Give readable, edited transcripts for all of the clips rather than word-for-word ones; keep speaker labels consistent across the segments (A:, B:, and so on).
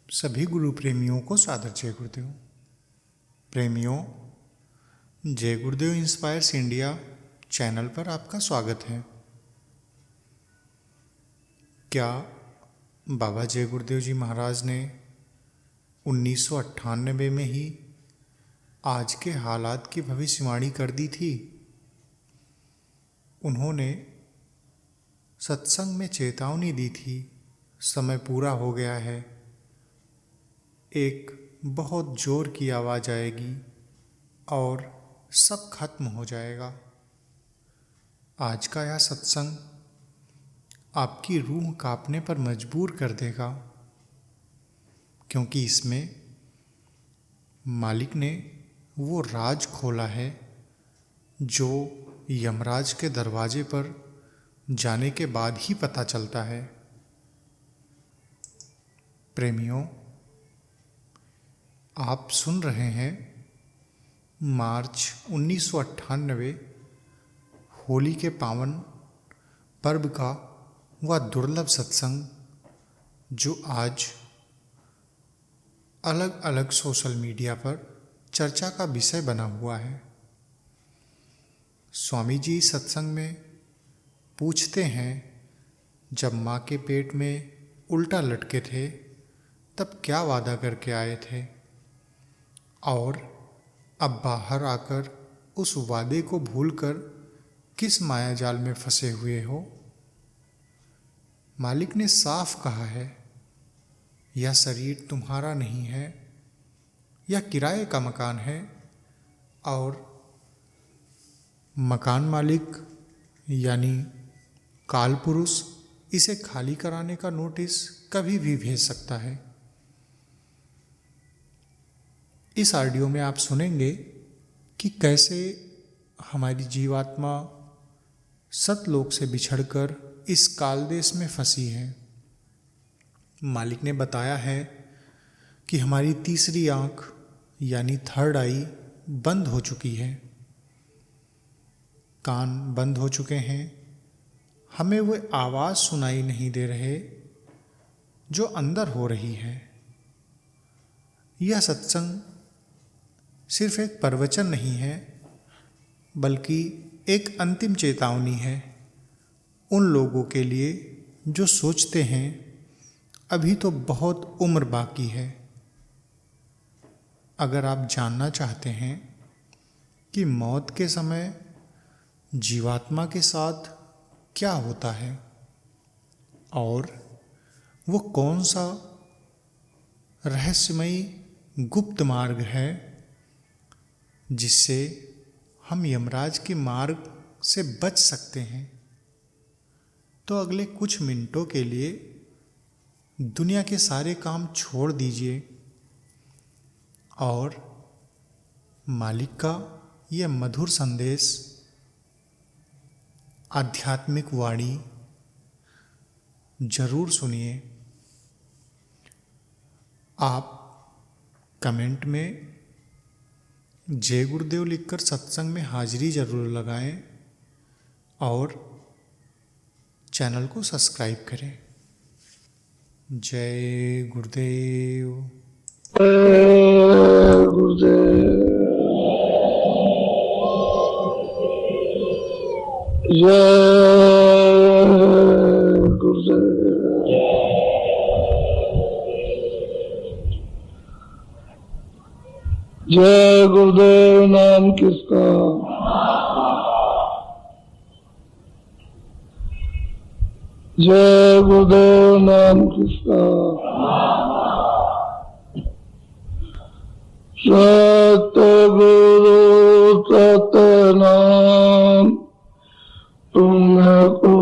A: सभी गुरु प्रेमियों को सादर जय गुरुदेव। प्रेमियों, जय गुरुदेव इंस्पायर्स इंडिया चैनल पर आपका स्वागत है। क्या बाबा जय गुरुदेव जी महाराज ने 1998 में ही आज के हालात की भविष्यवाणी कर दी थी? उन्होंने सत्संग में चेतावनी दी थी, समय पूरा हो गया है, एक बहुत जोर की आवाज़ आएगी और सब खत्म हो जाएगा। आज का यह सत्संग आपकी रूह कांपने पर मजबूर कर देगा, क्योंकि इसमें मालिक ने वो राज खोला है जो यमराज के दरवाजे पर जाने के बाद ही पता चलता है। प्रेमियों, आप सुन रहे हैं मार्च 1998 होली के पावन पर्व का वह दुर्लभ सत्संग जो आज अलग अलग सोशल मीडिया पर चर्चा का विषय बना हुआ है। स्वामी जी सत्संग में पूछते हैं, जब माँ के पेट में उल्टा लटके थे तब क्या वादा करके आए थे, और अब बाहर आकर उस वादे को भूलकर किस मायाजाल में फंसे हुए हो। मालिक ने साफ कहा है, यह शरीर तुम्हारा नहीं है, यह किराए का मकान है, और मकान मालिक यानी काल पुरुष इसे खाली कराने का नोटिस कभी भी भेज सकता है। इस ऑडियो में आप सुनेंगे कि कैसे हमारी जीवात्मा सतलोक से बिछड़कर इस काल देश में फंसी है। मालिक ने बताया है कि हमारी तीसरी आंख यानी थर्ड आई बंद हो चुकी है, कान बंद हो चुके हैं, हमें वो आवाज़ सुनाई नहीं दे रहे जो अंदर हो रही है। यह सत्संग सिर्फ एक प्रवचन नहीं है, बल्कि एक अंतिम चेतावनी है उन लोगों के लिए जो सोचते हैं अभी तो बहुत उम्र बाकी है। अगर आप जानना चाहते हैं कि मौत के समय जीवात्मा के साथ क्या होता है और वो कौन सा रहस्यमयी गुप्त मार्ग है जिससे हम यमराज के मार्ग से बच सकते हैं, तो अगले कुछ मिनटों के लिए दुनिया के सारे काम छोड़ दीजिए और मालिक का यह मधुर संदेश, आध्यात्मिक वाणी जरूर सुनिए। आप कमेंट में जय गुरुदेव लिखकर सत्संग में हाजिरी जरूर लगाएं और चैनल को सब्सक्राइब करें। जय गुरुदेव।
B: गुरुदेव जय गुरुदेव। जय गुरुदेव नाम किसका, जय गुरुदेव नाम किसका। सतगुरु सतनाम तुमको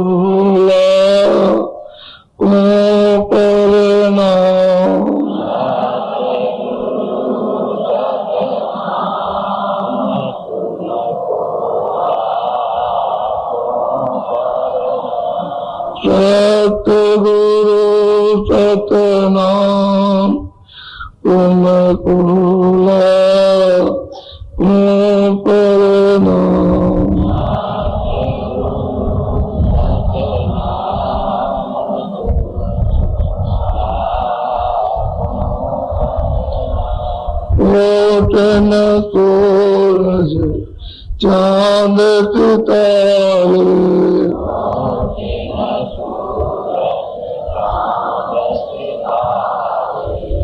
B: प्रणाम। सतगुरु सतनाम तुमको प्रणाम। रोशन सूरज चांद सितारे,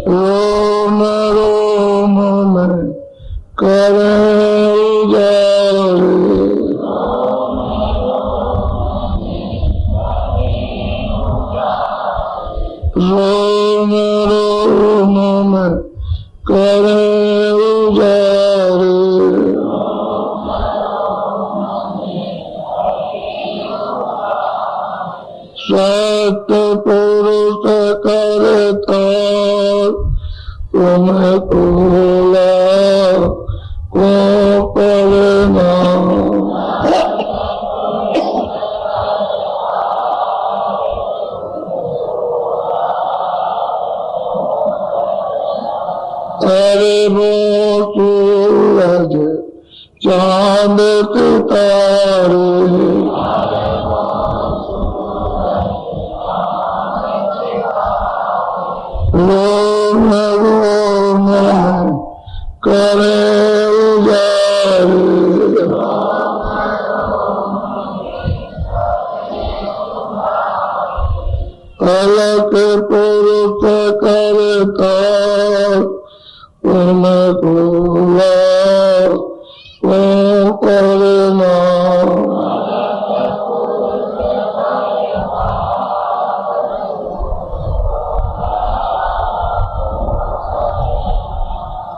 B: रोम रोम में करे उजारे, रोम रोम में करे उजारे, सतपुरुष करता तुम कोला को करना, अरे वो सूरज चांद सितारे, रोम रोम करे उजारे, अलग पुरुष करता तुम कोला को करना,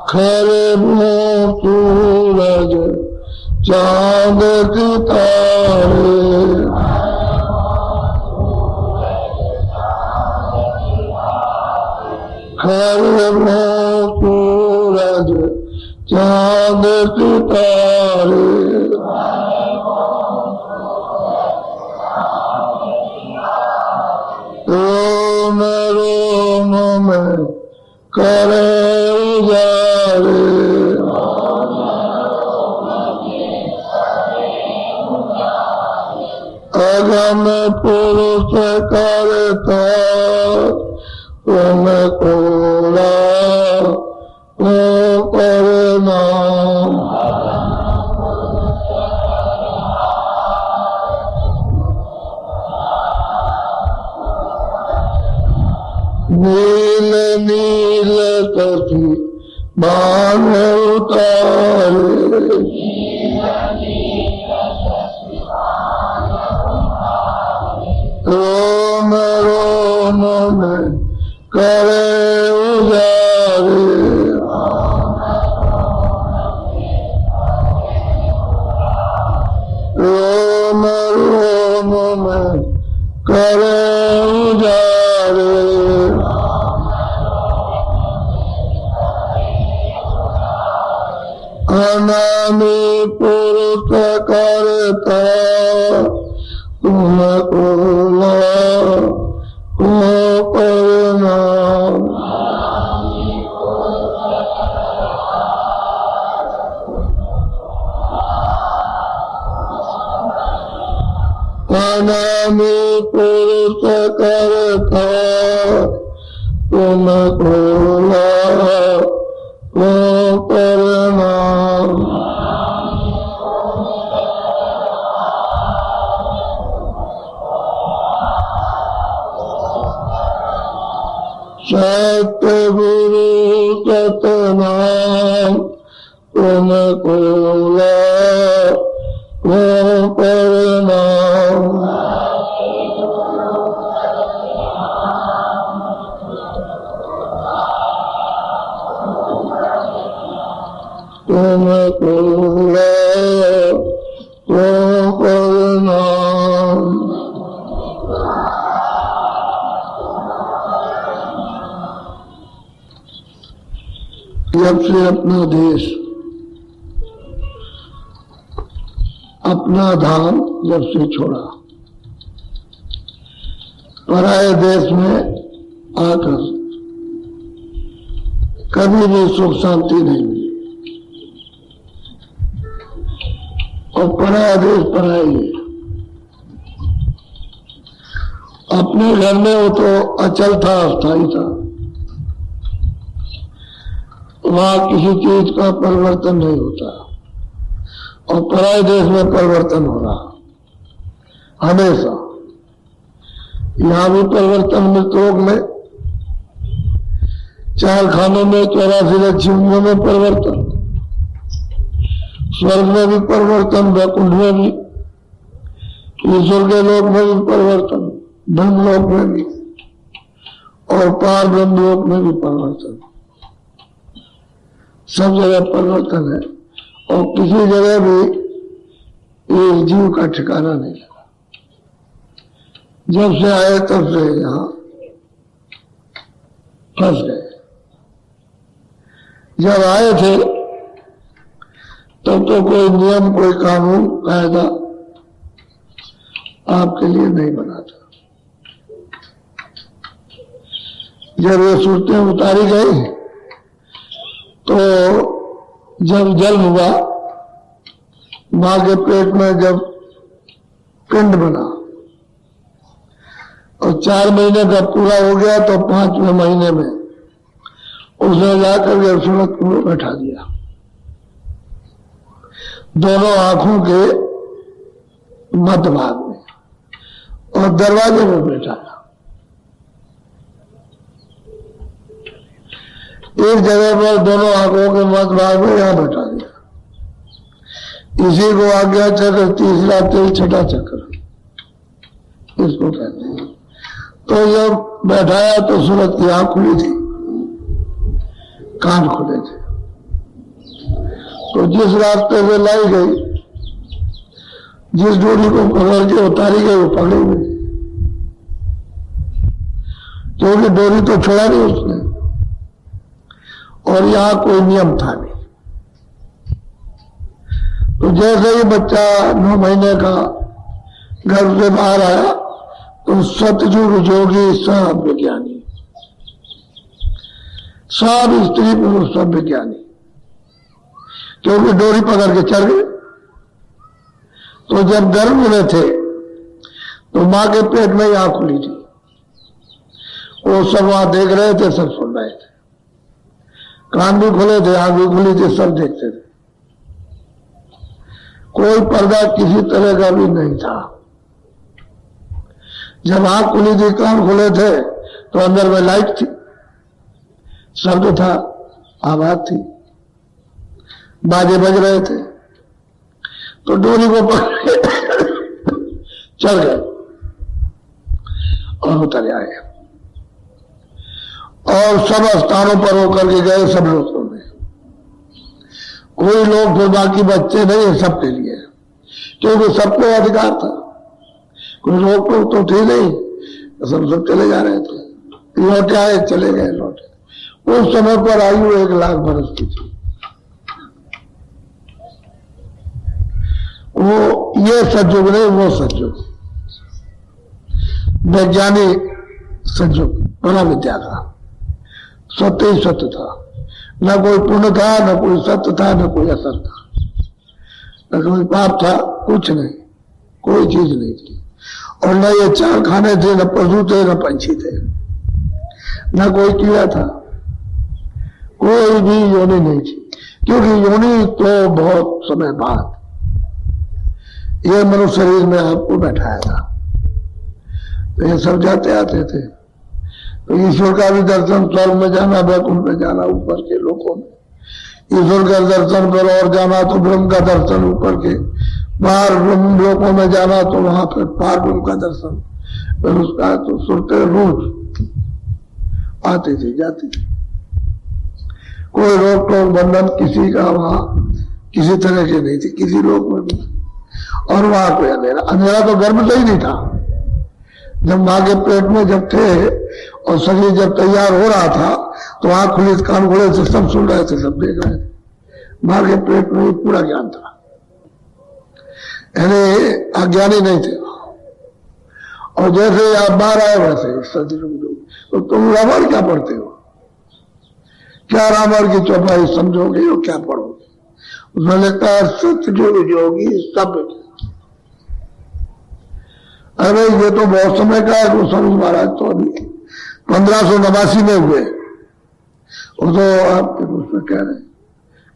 B: खरे वो सूरज चांद सितारे, खरे वो सूरज चांद सितारे, रोम रोम में करे उजारे, अगम पुरुष करता तुम कोला को करना, नील नील कथी बाण उतारे, रोम रोम में करे उजारे, रोम रोम में करे उजारे, अनामी पुरुष करता तुम कोला को करना, अनामी पुरुष करता तुम कोला को करना, सतगुरु सतनाम तुम कोला को करना, तुम कोला को करना, जब से अपना देश अपना धाम जब से छोड़ा, पराये देश में आकर कभी भी सुख शांति नहीं मिली, और पराया देश पराई है। अपने घर में वो तो अचल था, अस्थायी था, वहां किसी चीज का परिवर्तन नहीं होता, और पराये देश में परिवर्तन हो रहा हमेशा। यहां भी परिवर्तन मृतलोक में, चार खानों में, 84 लक्ष्मियों में परिवर्तन, स्वर्ग में भी परिवर्तन, वैकुंठ में भी, ईश्वर के लोक में भी परिवर्तन, ब्रह्मलोक में भी, और पार ब्रह्मलोक में भी परिवर्तन। सब जगह परिवर्तन है, और किसी जगह भी ये जीव का ठिकाना नहीं लगा। जब से आए तब से यहां फंस गए। जब आए थे तब तो कोई नियम, कोई कानून, कायदा आपके लिए नहीं बना था। जब ये सूरतें उतारी गई तो जब जन्म हुआ, मां के पेट में जब पिंड बना और 4 महीने का पूरा हो गया, तो 5वें महीने में उसने जाकर के सूरत को बैठा दिया, दोनों आंखों के मध्य भाग में, और दरवाजे में बैठाया। एक जगह पर दोनों आंखों के मध्य भाग में यहां बैठा दिया। इसी को आज्ञा चक्र, तीसरा तेल, छठा चक्र इसको कहते हैं। तो जब बैठाया तो सूरत की आंख खुली थी, कान खुले थे। तो जिस रास्ते से लाई गई, जिस डोरी को पकड़ के उतारी गई, वो पकड़ी हुई, क्योंकि डोरी तो छोड़ा नहीं उसने, और यहां कोई नियम था नहीं। तो जैसे ही बच्चा 9 महीने का घर से बाहर आया, तो सतयुग जोगी सब विज्ञानी, सब स्त्री पुरुष सब विज्ञानी, क्योंकि डोरी पकड़ के चल गए। तो जब गर्भ में थे तो मां के पेट में आंख खुली थी, वो सब वहां देख रहे थे, सब सुन रहे थे, कान भी खुले थे, आंख भी खुली थी, सब देखते थे। कोई पर्दा किसी तरह का भी नहीं था। जब आंख खुली थी, कान खुले थे, तो अंदर में लाइट थी, शब्द था, आवाज थी, बाजे बज रहे थे। तो डोरी को पकड़ के चल गए और उतर आए, और सब स्थानों पर होकर के गए, सब लोगों में। कोई लोग फिर बाकी बच्चे नहीं है, सबके लिए, क्योंकि सबको अधिकार था, कोई रोक टोक तो थी नहीं, सब चले जा रहे थे। लौटे आए, चले गए, लौटे। उस समय पर आयु 1 लाख बरस की थी। वो ये सतयुग नहीं, वो सतयुग, वैज्ञानिक सतयुग, बड़ा विद्या का, सत्य ही सत्य था। न कोई पुण्य था, न कोई सत्य था, न कोई असत था, न कोई पाप था, कुछ नहीं, कोई चीज नहीं थी। और न ये 4 खाने थे, न पशु थे, न पंछी थे, न कोई कीड़ा था, कोई भी योनि नहीं थी, क्योंकि योनि तो बहुत समय बाद ये मनुष्य शरीर में आपको बैठाया था। तो ये सब जाते आते थे। तो ईश्वर का भी दर्शन, स्वर्ग में जाना, वैकुंठ में जाना, ऊपर के लोकों में ईश्वर का दर्शन कर, और जाना तो ब्रह्म का दर्शन ऊपर के, बाहर ब्रह्म लोकों में जाना तो वहां पर पार ब्रह्म का दर्शन। फिर उसका तो सुनते रोज आती थी, जाती थी, कोई रोक टोक बंधन किसी का वहां किसी तरह की नहीं थी, किसी लोक में भी। और वहां कोई अंधेरा, अंधेरा तो गर्भ से ही नहीं था। जब मां के पेट में जब थे और शरीर जब तैयार हो रहा था, तो आंख खुली, कान खुले थे, सब सुन रहे थे, सब देख रहे थे। मां के पेट में ही पूरा ज्ञान था, यानी अज्ञानी नहीं थे। और जैसे आप बाहर आए वैसे सतयुग। तो तुम रामायण क्या पढ़ते हो? क्या रामायण की चौपाई समझोगे और क्या पढ़ोगे? उसमें लिखता है सतयुग जोगी सब। अरे ये तो बहुत समय का है, गोस्वामी महाराज तो अभी 1589 में हुए, वो तो आपके उसमें कह रहे हैं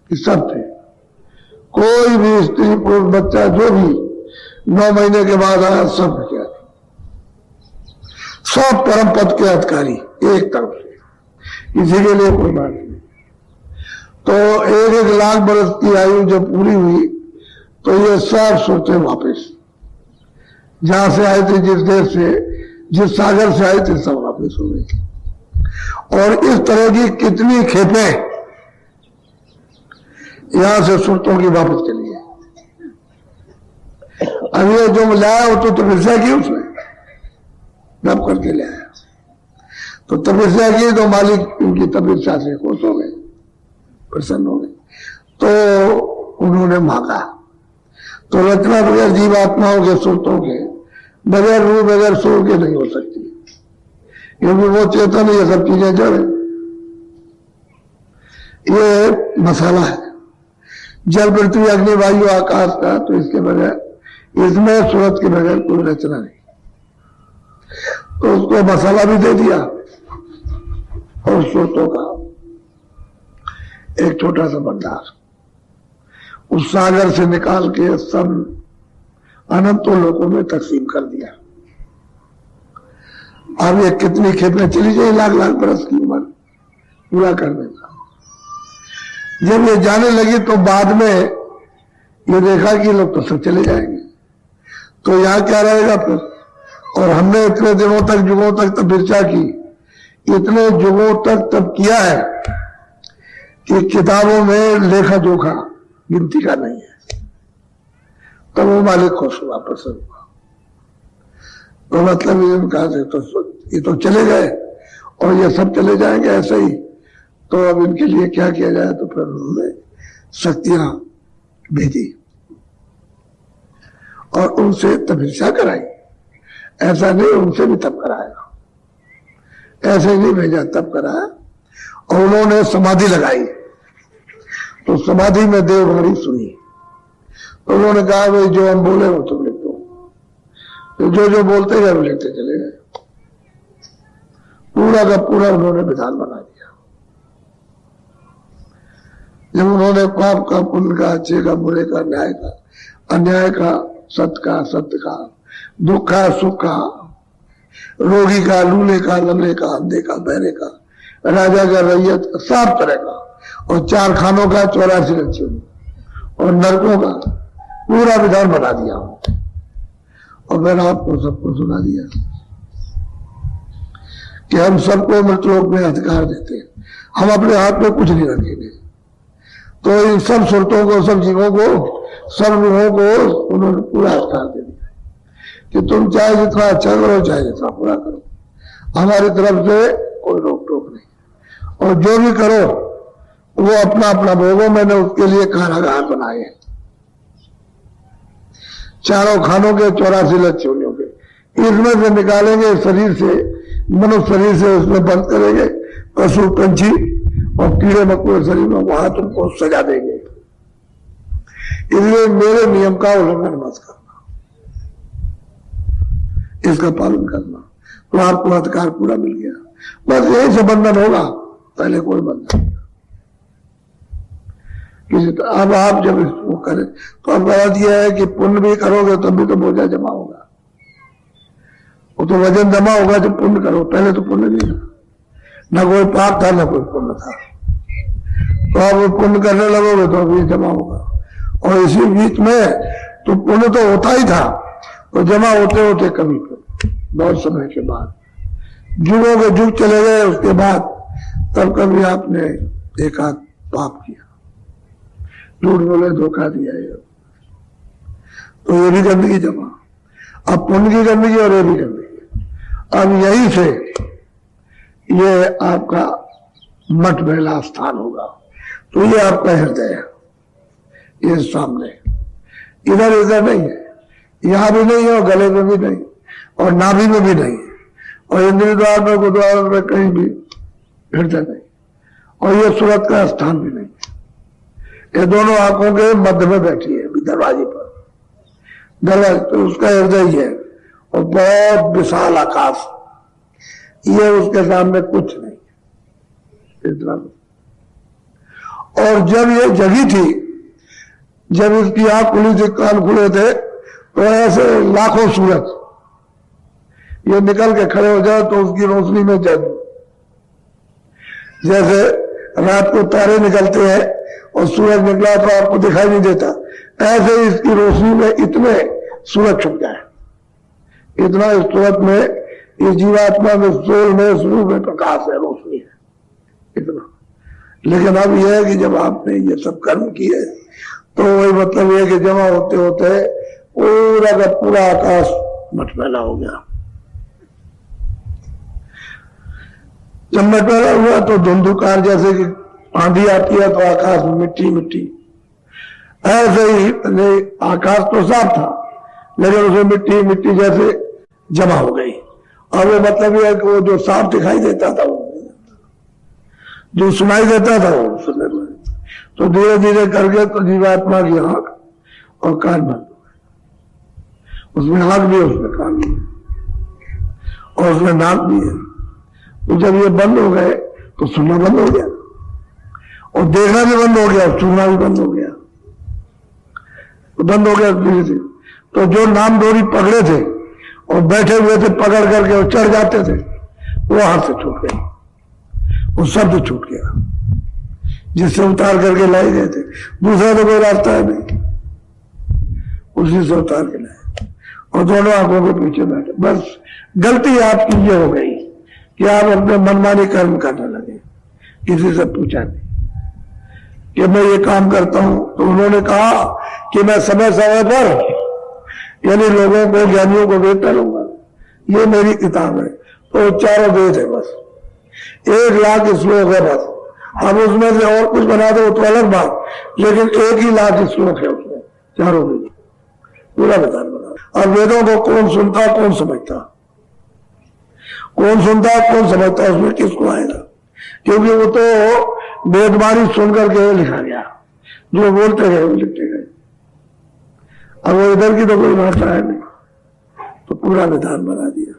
B: कि सब थे, कोई भी स्त्री पुरुष बच्चा जो भी 9 महीने के बाद आया सब क्या थे, सब परम पद के अधिकारी एक तरफ से, किसी के लिए कोई बात नहीं। तो 1-1 लाख बरस की आयु जब पूरी हुई तो ये सब सोचे वापस जहां से आए थे, जिस देश से, जिस सागर से आए थे, सब वापस हो गए। और इस तरह की कितनी खेपें यहां से सुरतों की वापस चली है। अब ये जो लाया वो तो तपस्या की उसने, जब करके ले आया तो तपस्या की तो मालिक उनकी तपस्या से खुश हो गए, प्रसन्न हो गए, तो उन्होंने मांगा। तो रचना बगैर जीवात्माओं के सुरतों के, बगैर रूह बगैर सुर के नहीं हो सकती, क्योंकि वो चेतन ये सब चीजें जड़ है। ये मसाला है जल पृथ्वी अग्नि वायु आकाश का, तो इसके बगैर, इसमें सूरत के बगैर कोई रचना नहीं। तो उसको मसाला भी दे दिया और सूरतों का एक छोटा सा भंडार उस सागर से निकाल के सब अनंतों लोगों में तकसीम कर दिया। अब ये कितनी खेपें चली जाए, लाख बरस की उम्र पूरा करने का। जब ये जाने लगी तो बाद में ये देखा कि लोग तो सब चले जाएंगे, तो यहां क्या रहेगा फिर। और हमने इतने दिनों तक, युगों तक तपस्या की, इतने युगों तक तब किया है कि किताबों में लेखा जोखा गिनती का नहीं है। तब वो मालिक खुश हुआ, प्रसन्न हुआ। तो मतलब ये कहा से तो ये तो चले गए और ये सब चले जाएंगे ऐसे ही, तो अब इनके लिए क्या किया जाए। तो फिर उन्होंने शक्तियां भेजी और उनसे तपस्या कराई। ऐसा नहीं उनसे भी तप कराया, ऐसे ही नहीं भेजा, तप कराया। और उन्होंने समाधि लगाई, तो समाधि में देववाणी सुनी। तो उन्होंने कहा भाई जो हम बोले वो तुम लिख दो, तो जो बोलते गए वो लिखते चले गए। पूरा का पूरा उन्होंने विधान बना दिया। जब उन्होंने पाप का, पुण्य का, अच्छे का, बुरे का, न्याय का, अन्याय का, सत्य का, सत्य का, दुख का, सुख का, रोगी का, लूले का, लंगड़े का, अंधे का, बहरे का, राजा का, रैयत का, सब तरह का, और 4 खानों का, 84 लक्षण और नरकों का पूरा विधान बना दिया। और मैंने आपको सबको सुना दिया कि हम सबको मृतलोक में अधिकार देते हैं, हम अपने हाथ में कुछ नहीं रखेंगे। तो इन सब सुरतों को, सब जीवों को, सब रूहों को उन्होंने पूरा अधिकार दे दिया कि तुम चाहे जितना अच्छा करो, चाहे जितना बुरा करो, हमारी तरफ से कोई रोक टोक नहीं। और जो भी करो वो अपना अपना भोगो। मैंने उसके लिए कारागार बनाए, 4 खानों के, 84 लक्षणों के, इसमें से निकालेंगे शरीर से, मनुष्य शरीर से उसमें बंद करेंगे, पशु पंछी और कीड़े मकोड़े शरीर में, वहां तुमको सजा देंगे। इसलिए मेरे नियम का उल्लंघन मत करना, इसका पालन करना, तो आपको अधिकार पूरा मिल गया। बस यही से बंधन होगा, पहले कोई बंधन नहीं। अब आप जब इसको करें तो अब बता दिया है कि पुण्य भी करोगे तब भी तो बोझा जमा होगा, वो तो वजन जमा होगा जब पुण्य करो। पहले तो पुण्य नहीं था, ना कोई पाप था ना कोई पुण्य था। तो अब पुण्य करने लगोगे तो अभी जमा होगा। और इसी बीच में तो पुण्य तो होता ही था, तो जमा होते होते कभी बहुत समय के बाद, युगों के युग चले गए, उसके बाद तब कभी आपने एक आध पाप किया, झूठ बोले, धोखा दिया, तो ये भी गंदगी जमा। अब पुण्य की गंदगी और ये भी गंदगी। अब यही से ये आपका मठ मेला स्थान होगा। तो ये आपका हृदय है, ये सामने, इधर इधर नहीं है, यहां भी नहीं है और गले में भी नहीं और नाभि में भी नहीं और इंद्रिय द्वार में, गुरुद्वार में कहीं भी हृदय नहीं, और ये सूरत का स्थान भी नहीं। ये दोनों आंखों के मध्य में बैठी है दरवाजे पर, दरवाजे तो उसका हृदय ही है और बहुत विशाल आकाश, ये उसके सामने कुछ नहीं। इतना। और जब ये जगी थी, जब इसकी आंख खुली थी, कान खुले थे, तो ऐसे लाखों सूरज ये निकल के खड़े हो जाए तो उसकी रोशनी में जग, जैसे रात को तारे निकलते हैं और सूरज निकला तो आपको दिखाई नहीं देता, ऐसे ही इसकी रोशनी में इतने सूरज छुप जाए, इतना इस सूरज में, इस जीवात्मा में, सोल में, स्वरूप में प्रकाश है, रोशनी है, इतना। लेकिन अब यह है कि जब आपने ये सब कर्म किए तो वही मतलब यह कि जमा होते होते पूरा का पूरा आकाश मटमैला हो गया। जब मटमैला हुआ तो धुंधुकार, जैसे कि आंधी आती है तो आकाश में मिट्टी मिट्टी, ऐसे ही आकाश तो साफ था लेकिन उसमें मिट्टी मिट्टी जैसे जमा हो गई। और वो मतलब यह है कि वो जो साफ दिखाई देता था, जो सुनाई देता था, वो सुनने लगे। तो धीरे धीरे करके तो जीवात्मा की आंख और कान बंद हो गए, उसमें आंख भी है, उसमें कान भी है और उसमें नाक भी है। तो जब ये बंद हो गए तो सुनना बंद हो गया और देखना भी बंद हो गया, सुनना भी बंद हो गया, तो बंद हो गया धीरे धीरे। तो जो नाम डोरी पकड़े थे और बैठे हुए थे पकड़ करके और चढ़ जाते थे, वो हाथ से छूट गई, वो शब्द छूट गया जिससे उतार करके लाए गए थे। दूसरा तो कोई रास्ता है नहीं, उसी से उतार के लाए और दोनों आंखों के पीछे बैठे। बस गलती आपकी ये हो गई कि आप अपने मनमानी कर्म करने लगे, किसी से पूछा नहीं कि मैं ये काम करता हूं। तो उन्होंने कहा कि मैं समय समय पर यानी लोगों को, ज्ञानियों को वेद लूंगा, ये मेरी किताब है। तो चारों वेद है, बस 1,00,000 श्लोक है बस। अब उसमें से और कुछ बना दो तो अलग बात, लेकिन 1,00,000 श्लोक है उसमें, चारों वेद, पूरा विधान बना। अब वेदों को कौन सुनता, कौन समझता, कौन सुनता कौन समझता, उसमें किसको आएगा? क्योंकि वो तो वेदवाणी सुनकर के लिखा गया, जो बोलते गए वो लिखते गए। अब वो इधर की तो कोई भाषा है नहीं, तो पूरा विधान बना दिया।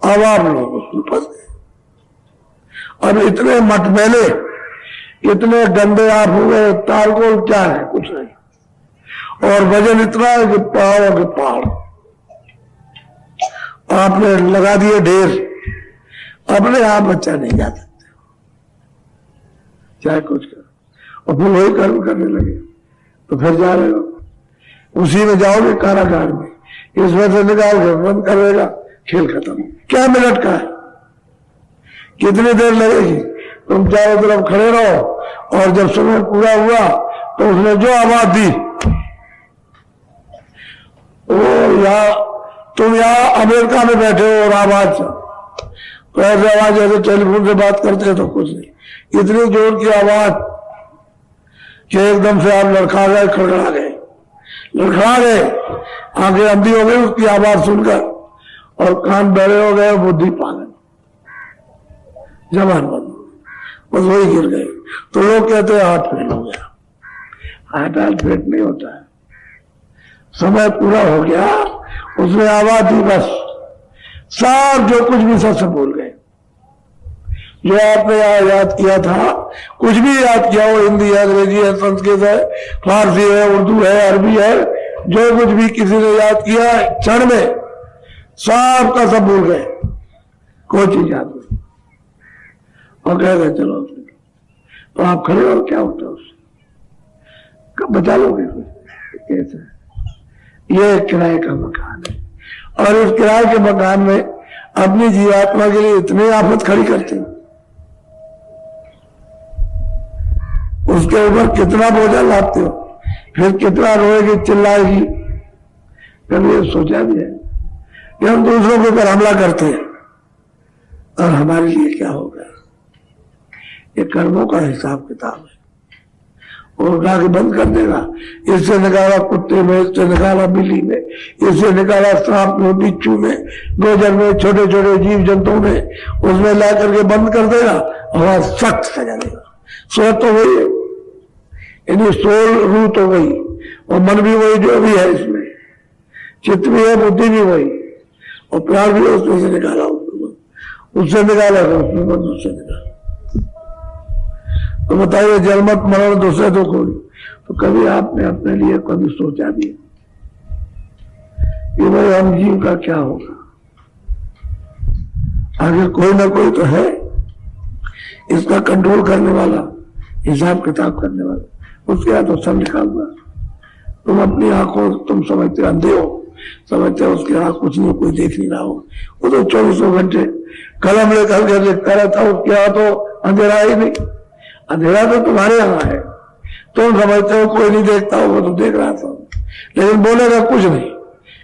B: अब आप लोग उसमें फंस गए। अब इतने मटमैले, इतने गंदे आप हुए, तालकोल क्या है, कुछ नहीं। और वजन इतना है कि पहाड़ों के पहाड़ आपने लगा दिए ढेर, अपने आप बच्चा नहीं जा सकते, चाहे कुछ कर। और फिर वही कर्म करने लगे तो फिर जा रहे हो, उसी में जाओगे कारागार में, इसमें से निकाल के बंद करेगा, खेल खत्म। क्या मिनट का है, कितनी देर लगेगी? तुम चारों तरफ खड़े रहो और जब समय पूरा हुआ तो उसने जो आवाज दी, वो तुम यहाँ अमेरिका में बैठे हो और आवाज, तो ऐसे आवाज जैसे टेलीफोन से बात करते तो कुछ नहीं, इतनी जोर की आवाज कि एकदम से आप लड़खा गए, खड़खड़ा गए, लड़खड़ा गए, आंखें अंधी हो गई उसकी आवाज सुनकर, और कान बड़े हो गए, बुद्धि पागल, जबान बंद, बस वही गिर गए। तो लोग कहते हैं हार्ट फेल हो गया। हार्ट फेल नहीं होता है, समय पूरा हो गया, उसने आवाज दी, बस सब जो कुछ भी सबसे बोल गए। जो आपने याद किया था, कुछ भी याद किया हो, हिंदी है, अंग्रेजी है, संस्कृत है, फारसी है, उर्दू है, अरबी है, जो कुछ भी किसी ने याद किया क्षण में सब का सब भूल गए, कोई चीज याद नहीं। और कह रहे चलो, तो आप खड़े हो, क्या होता है उससे, कब बचा लोगे कुछ? कैसे? ये किराए का मकान है, और इस किराए के मकान में अपनी जीवात्मा के लिए इतनी आफत खड़ी करते हैं, उसके ऊपर कितना बोझा लाते हो, फिर कितना रोएगी, चिल्लाएगी। कभी ये सोचा भी है कि हम दूसरों के ऊपर हमला करते हैं और हमारे लिए क्या होगा? ये कर्मों का हिसाब किताब है, वो उठा के बंद कर देगा। इससे निकाला कुत्ते में, इससे निकाला बिल्ली में, इससे निकाला सांप में, बिच्छू में, गोजर में, छोटे छोटे जीव जंतुओं में, उसमें ला करके बंद कर देगा और सख्त सजा देगा। सोच तो वही है, यानी सोल रूह तो वही, और मन भी वही जो भी है, इसमें चित्त भी है, बुद्धि भी वही, और प्राण भी उसमें से निकाला, उससे निकाला, उसमें बंद, उससे निकाला। बताइए जन्मत मरण दूसरे तो कोई, तो कभी आपने अपने लिए कभी सोचा भी कि भाई हम जीव का क्या होगा? आगे कोई ना कोई तो है इसका कंट्रोल करने वाला, हिसाब किताब करने वाला, उसके हाथ तो सब लिखा हुआ। तुम अपनी आंखों तुम समझते अंधे हो, समझते हो उसके हाथ कुछ नहीं, कोई देख नहीं रहा हो। वो तो 24 घंटे कलम लेकर के लिखता रहता है, उसके हाथ तो अंधेरा ही नहीं। अंधेरा तो तुम्हारे यहाँ है, तुम समझते हो कोई नहीं देखता हो, वो तो देख रहा था, लेकिन बोलेगा कुछ नहीं,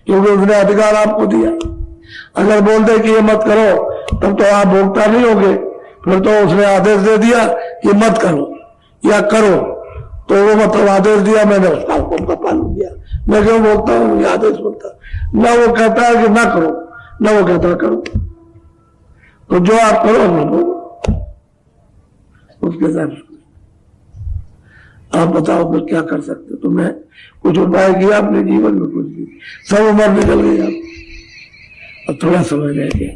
B: क्योंकि उसने अधिकार आपको दिया। अगर बोलते कि ये मत करो तब तो आप भोगता नहीं होगे, फिर तो उसने आदेश दे दिया कि मत करो या करो, तो वो मतलब आदेश दिया, मैंने उसका हुक्म का पालन किया। मैं क्यों बोलता हूँ ये आदेश बोलता, ना वो कहता है कि ना करो, ना वो कहता है करो। तो जो आप करो ना बोलो, उसके साथ आप बताओ फिर क्या कर सकते हो? तुमने कुछ उपाय किया अपने जीवन में? कुछ भी, सब उम्र निकल गई आप, और थोड़ा समय रह गया।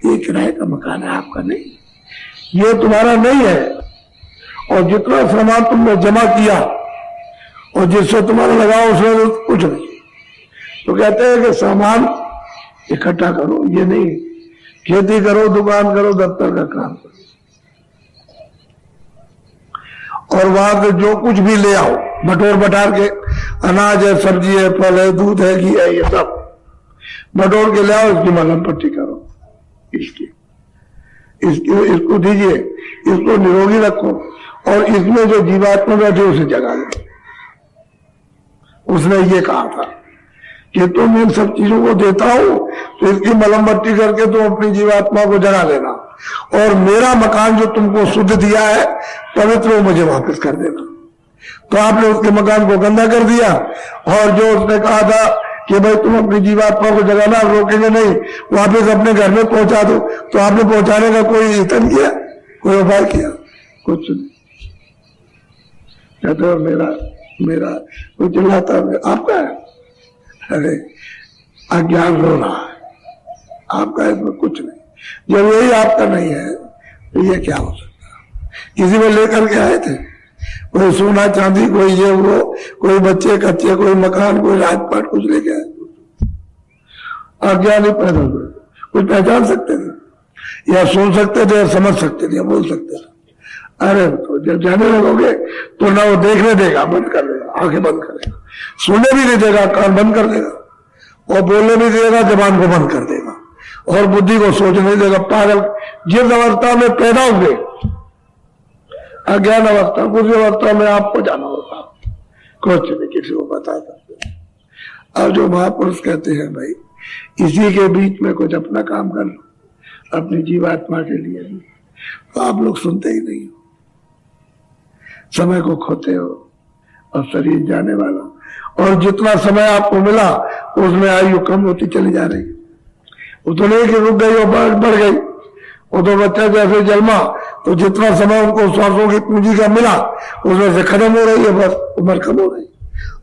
B: ये किराए का मकान है, आपका नहीं, ये तुम्हारा नहीं है। और जितना सामान तुमने जमा किया और जिससे तुम्हारा लगाव उसमें तो कुछ नहीं। तो कहते हैं कि सामान इकट्ठा करो, ये नहीं, खेती करो, दुकान करो, दफ्तर का काम करो, और वहां से जो कुछ भी ले आओ, बटोर बटार के, अनाज है, सब्जी है, फल है, दूध है, घी है, ये सब बटोर के ले आओ, इसकी मलहम पट्टी करो, इसको दीजिए, इसको निरोगी रखो, और इसमें जो जीवात्मा बैठे उसे जगा लो। उसने ये कहा था कि तुम इन सब चीजों को देता हो तो इसकी मलहम पट्टी करके तुम अपनी जीवात्मा को जगा लेना, और मेरा मकान जो तुमको शुद्ध दिया है पवित्र, वो मुझे वापस कर देना। तो आपने उसके मकान को गंदा कर दिया, और जो उसने कहा था कि भाई तुम अपनी जीवात्मा को जगाना, रोकेंगे नहीं, वापस अपने घर में पहुंचा दो, तो आपने पहुंचाने का कोई यत्न किया, कोई उपाय किया? कुछ नहीं। कहते हो मेरा मेरा कोई चिल्लाता है, आपका है? अरे अज्ञान रो रहा है, आपका इसमें कुछ नहीं। जब यही आपका नहीं है तो ये क्या हो सकता? किसी में लेकर के आए थे, कोई सोना चांदी, कोई ये वो, कोई बच्चे कच्चे, कोई मकान, कोई राजपाट, कुछ लेके आए? अज्ञान ही पैदा हुए। कुछ पहचान सकते थे, या सुन सकते थे, या समझ सकते थे, या बोल सकते थे? अरे तो जब जाने लगोगे तो ना वो देखने देगा, बंद कर देगा, आंखें बंद करेगा, सुनने भी नहीं देगा, कान बंद कर देगा, और बोलने भी देगा, जबान को बंद कर देगा, और बुद्धि को सोचने नहीं देगा। पागल जिस अवस्था में पैदा हुए, अज्ञान अवस्था, उस अवस्था में आपको जाना होगा, कुछ नहीं किसी को बता सकते। अब जो महापुरुष कहते हैं भाई इसी के बीच में कुछ अपना काम कर लो, अपनी जीवात्मा के लिए भी, तो आप लोग सुनते ही नहीं हो, समय को खोते हो, और शरीर जाने वाला, और जितना समय आपको मिला उसमें आयु कम होती चली जा रही। वो तो नहीं कि रुक गई और बढ़ गई, वो तो बच्चा जैसे जन्मा तो जितना समय उनको श्वासों की पूंजी का मिला उसमें से खत्म हो रही है, बस उम्र कम हो रही।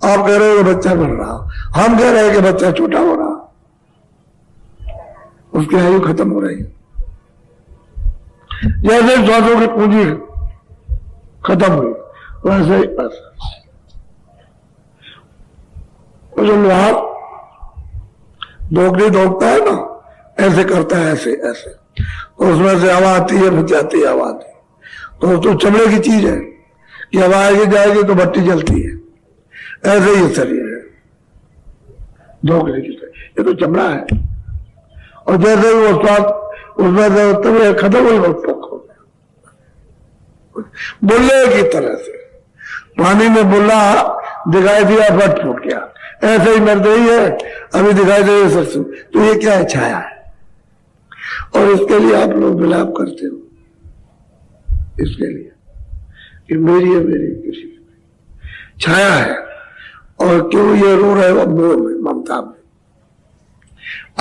B: आप कह रहे हो कि बच्चा बढ़ रहा, हम कह रहे हैं कि बच्चा छोटा हो रहा, उसकी आयु खत्म हो रही है। जैसे श्वासों की पूंजी खत्म हुई वैसे ही बस। जो लोहार धोखड़ी धोखता है ना, ऐसे करता है, ऐसे ऐसे, तो उसमें से हवा आती है, फिर जाती है हवा आती है, तो चमड़े की चीज है कि हवा आएगी जाएगी तो भट्टी जलती है, ऐसे ही शरीर है धोखड़ी की तरह, ये तो चमड़ा है। और जैसे ही वो स्वाद उसमें से तब खत्म हुई, वो टोक हो गया। बुल्ले की तरह से पानी में बुल्ला दिखाई दिया, फट फूट गया, ऐसे ही निर्दयी है, अभी दिखाई दे सरसों, तो ये क्या है? छाया है। और इसके लिए आप लोग विलाप करते हो, इसके लिए कि मेरी है, मेरी किसी छाया है। और क्यों ये रो रहे हो? मोह में, ममता में,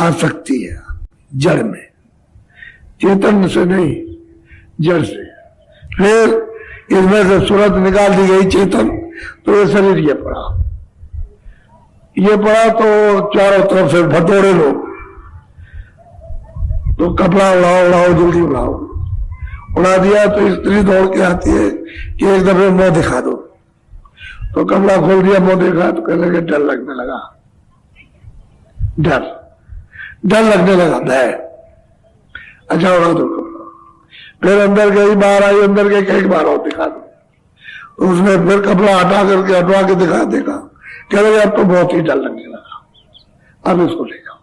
B: आसक्ति है, जड़ में, चेतन से नहीं, जड़ से। फिर इसमें से सूरत निकाल दी गई चेतन, तो ये शरीर ये पड़ा तो चारों तरफ से भटोरे लोग, तो कपड़ा उड़ाओ उड़ाओ, जल्दी उड़ाओ, उड़ा दिया तो स्त्री दौड़ के आती है कि एक दफे मुंह दिखा दो। तो कपड़ा खोल दिया, मुंह देखा तो कहने लगे डर लगने लगा, डर लगने लगा, भय। अच्छा उड़ा दो कपड़ा। फिर अंदर गई, बाहर आई, अंदर गई, कई बार और दिखा दो। तो उसने फिर कपड़ा हटवा के दिखा देखा, कह रहे अब तो बहुत ही डर लगने लगा, अब इसको ले जाओ,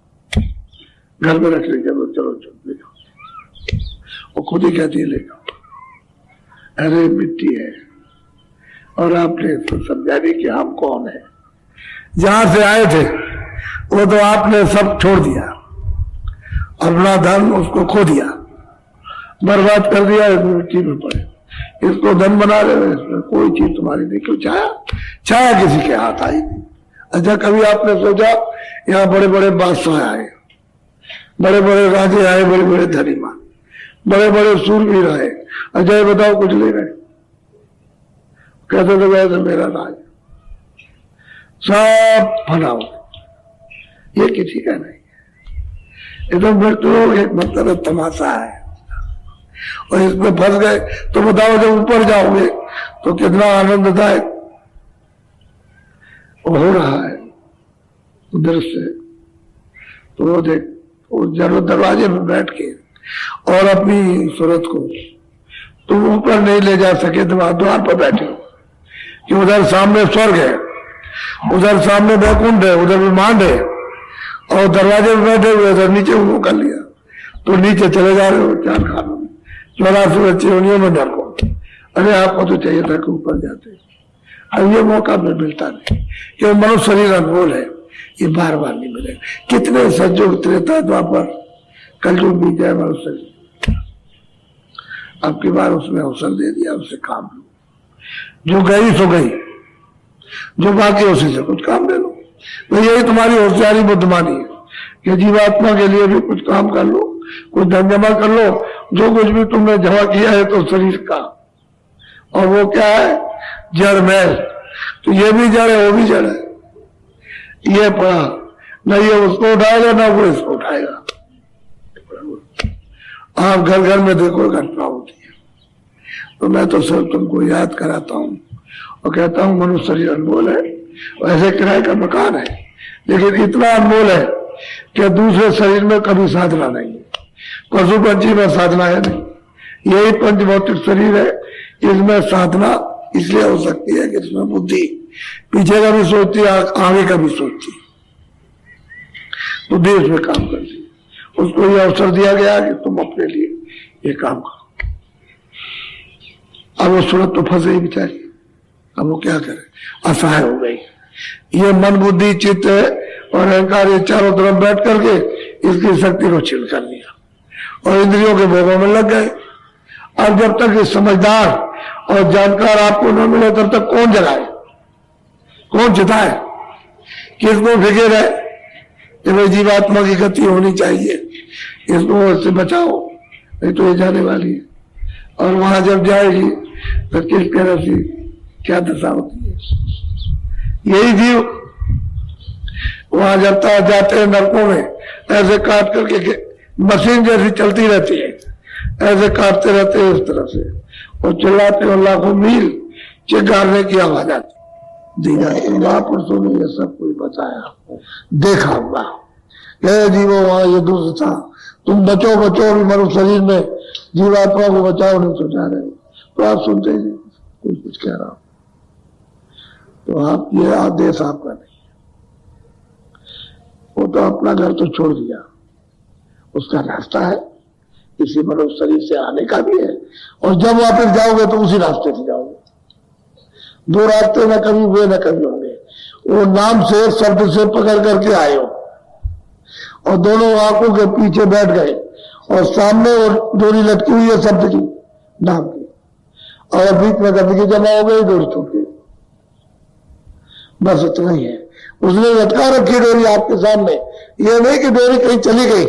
B: घर में रख लीजिए। तो चलो ले जाओ। वो खुद ही कहती है ले जाओ। अरे मिट्टी है, और आपने तो समझा नहीं कि हम कौन है। जहां से आए थे वो तो आपने सब छोड़ दिया, अपना धन उसको खो दिया, बर्बाद कर दिया, मिट्टी में पड़े। इसको धन बना रहे हो, इसमें कोई चीज तुम्हारी नहीं। क्यों? छाया किसी के हाथ आई। अच्छा कभी आपने सोचा यहाँ बड़े बड़े बादशाह आए, बड़े बड़े राजे आए, बड़े बड़े धनीमान, बड़े बड़े सूरवीर आए, अच्छा ये बताओ कुछ ले रहे? कहते तो वैसे मेरा राज सब फना हो, ये किसी का नहीं है। ये तो मतलब एक मतलब तमाशा है, और इसमें फंस गए तो बताओ जब ऊपर जाओगे तो कितना आनंददायक हो रहा है दृश्य। तो वो देख, वो जरूर दरवाजे में बैठ के और अपनी सूरत को तुम ऊपर नहीं ले जा सके, तुम द्वार पर बैठे हो कि उधर सामने स्वर्ग है, उधर सामने बैकुंठ है, उधर ब्रह्मांड है, और दरवाजे में बैठे हुए उधर नीचे वो कर लिया तो नीचे चले जा रहे हो 4 खानों में, 84 चिड़ियों में डर को। अरे आपको तो चाहिए था कि ऊपर जाते। अब ये मौका में मिलता नहीं, क्यों? मनुष्य शरीर अनमोल है, ये बार बार नहीं मिलेगा। कितने सज्जुग त्रेता द्वापर कलयुग बीत जाए मनुष्य शरीर, अब की बार उसने अवसर दे दिया, उससे काम लो। जो गई सो गई, जो बाकी उसी से कुछ काम ले लो। तो यही तुम्हारी होशियारी बुद्धिमानी है कि जीवात्मा के लिए भी कुछ काम कर लो, कुछ धन जमा कर लो। जो कुछ भी तुमने जमा किया है तो शरीर का, और वो क्या है? जड़ मैल। तो ये भी जड़ है, वो भी जड़ है। ये पड़ा न, ये उसको उठाएगा ना वो इसको उठाएगा। आप घर घर में देखो घटना होती है। तो मैं तो सिर्फ तुमको याद कराता हूं और कहता हूं मनुष्य शरीर अनमोल है, वैसे किराए का मकान है, लेकिन इतना अनमोल है कि दूसरे शरीर में कभी साधना नहीं है। पशु पंछी में साधना है नहीं, यही पंचभौतिक शरीर है, इसमें साधना इसलिए हो सकती है कि इसमें बुद्धि पीछे का भी सोचती है, आगे का भी सोचती है, बुद्धि उसमें काम करती है। उसको ये अवसर दिया गया कि तुम अपने लिए ये काम करो। अब वो सूरत तो फंसे ही बेचारी, अब वो क्या करे? असहाय हो गई। ये मन बुद्धि चित्त और अहंकार ये चारों तरफ बैठ करके इसकी शक्ति को छीन कर लिया और इंद्रियों के भोगों में लग गए। अब जब तक ये समझदार और जानकार आपको न मिले तब तक कौन जगाए, कौन जिताए, किसको फिक्र है कि भाई जीवात्मा की गति होनी चाहिए, इसको इससे बचाओ, नहीं तो ये जाने वाली है। और वहां जब जाएगी तो किस तरह से क्या दशा होती है। यही जीव वहां जब तक जाते हैं नरकों में, ऐसे काट करके मशीन जैसी चलती रहती है, ऐसे काटते रहते हैं इस तरह से, और चिल्लाते हैं, लाखों मील चिल्लाने की आवाज आती। महापुरुषों ने यह सब कुछ बताया, देखा हुआ। जीवो वहां ये दुष्ट था, तुम बचो बचो, अभी मनुष्य शरीर में जीवात्मा को बचाओ, नहीं सोचा रहे हो। तो आप सुनते ही नहीं, कुछ कह रहा हूं तो आप, ये आदेश आपका नहीं। वो तो अपना घर तो छोड़ दिया, उसका रास्ता है इसी मनुष्य शरीर से आने का भी है, और जब वापस जाओगे तो उसी रास्ते से जाओगे। 2 रास्ते न कभी हुए न कभी होंगे। वो नाम से शब्द से पकड़ करके आए हो और दोनों आंखों के पीछे बैठ गए और सामने और डोरी लटकी हुई है शब्द की, नाम की, और बीच में गंदगी जमा हो गई, डोरी छूट गई। बस इतना ही है। उसने लटका रखी डोरी आपके सामने, ये नहीं कि डोरी कहीं चली गई,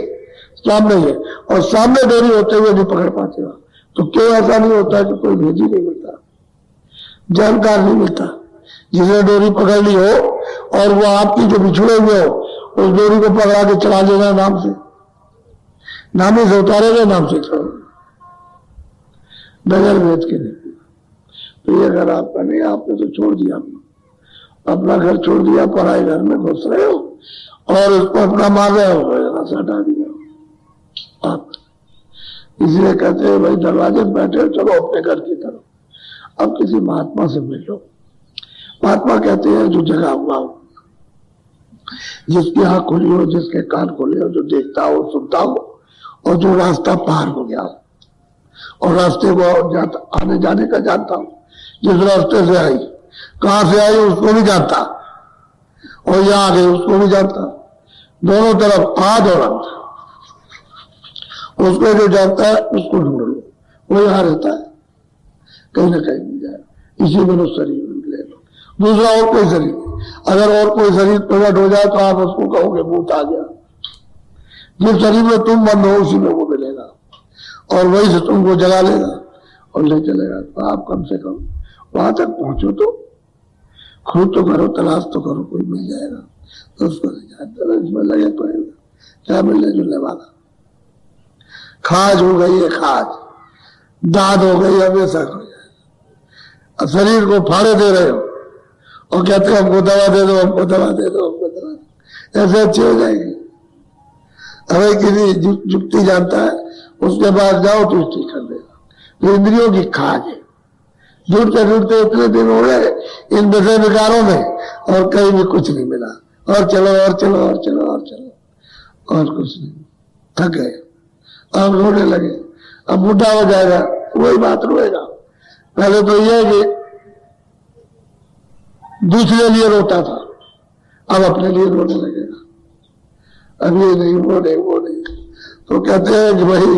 B: सामने ही है, और सामने डोरी होते हुए नहीं पकड़ पाते हो। तो क्यों ऐसा नहीं होता कि कोई भेजी नहीं मिलता, जानकार नहीं मिलता, जिसने डोरी पकड़ ली हो और वो आपकी जो बिछुड़े हुए हो उस डोरी को पकड़ा के चला लेना, नाम से, नाम ही से उतारेगा, नाम से छोड़ेगा। बगैर वेद के नहीं। तो ये घर आपका नहीं, आपने तो छोड़ दिया, अपना घर छोड़ दिया, पराए घर में घुस रहे हो और उसको अपना मान रहे हो, से हटा दिया आप। इसलिए कहते हैं भाई दरवाजे में बैठे हो, चलो अपने घर की तरफ। अब किसी महात्मा से मिल लो। महात्मा कहते हैं जो जगा हुआ हो, जिसकी आंख खुली हो, जिसके कान खुले हो, जो देखता हो, सुनता हो, और जो रास्ता पार हो गया हो और रास्ते को आने जाने का जानता हो। जिस रास्ते से आई, कहां से आई उसको भी जानता, और यहां आ गए उसको भी जानता, दोनों तरफ आद और अंत। उसको जो जानता है उसको ढूंढ लो, वो यहां रहता है, कहीं ना कहीं मिल जाए। इसी मनुष्य शरीर में ले लो, दूसरा और कोई शरीर। अगर और कोई शरीर प्रकट हो जाए तो आप उसको कहोगे भूत आ गया। जिस शरीर में तुम बंद हो उसी में वो मिलेगा और वही से तुमको जगा लेगा और ले चलेगा। तो आप कम से कम वहां तक पहुंचो, तो खुद तो करो, तलाश तो करो, कोई मिल जाएगा तो उसको ले जाए। इसमें लगे पड़ेगा, क्या मिलने जुलने वाला। खाज हो गई है, खाज दाद हो गई, हमेशा हो जाएगा। शरीर को फाड़े दे रहे हो और कहते हैं हमको दवा दे दो, हमको दवा दे दो, हमको दवा दो, ऐसे अच्छी हो जाएगी। हमें किसी जुक्ति जानता है, उसके पास जाओ तो ठीक कर देगा। तो इंद्रियों की खाज है, जुड़ते जुड़ते इतने दिन हो गए इन विषय विकारों में और कहीं भी कुछ नहीं मिला, और चलो और चलो और चलो और चलो और कुछ नहीं, थक गए। अब रोने लगे, अब बूढ़ा हो जाएगा, वही बात रोएगा। पहले तो यह कि दूसरे लिए रोता था, अब अपने लिए रोने लगेगा। अब ये नहीं, वो नहीं, वो नहीं। तो कहते हैं कि भाई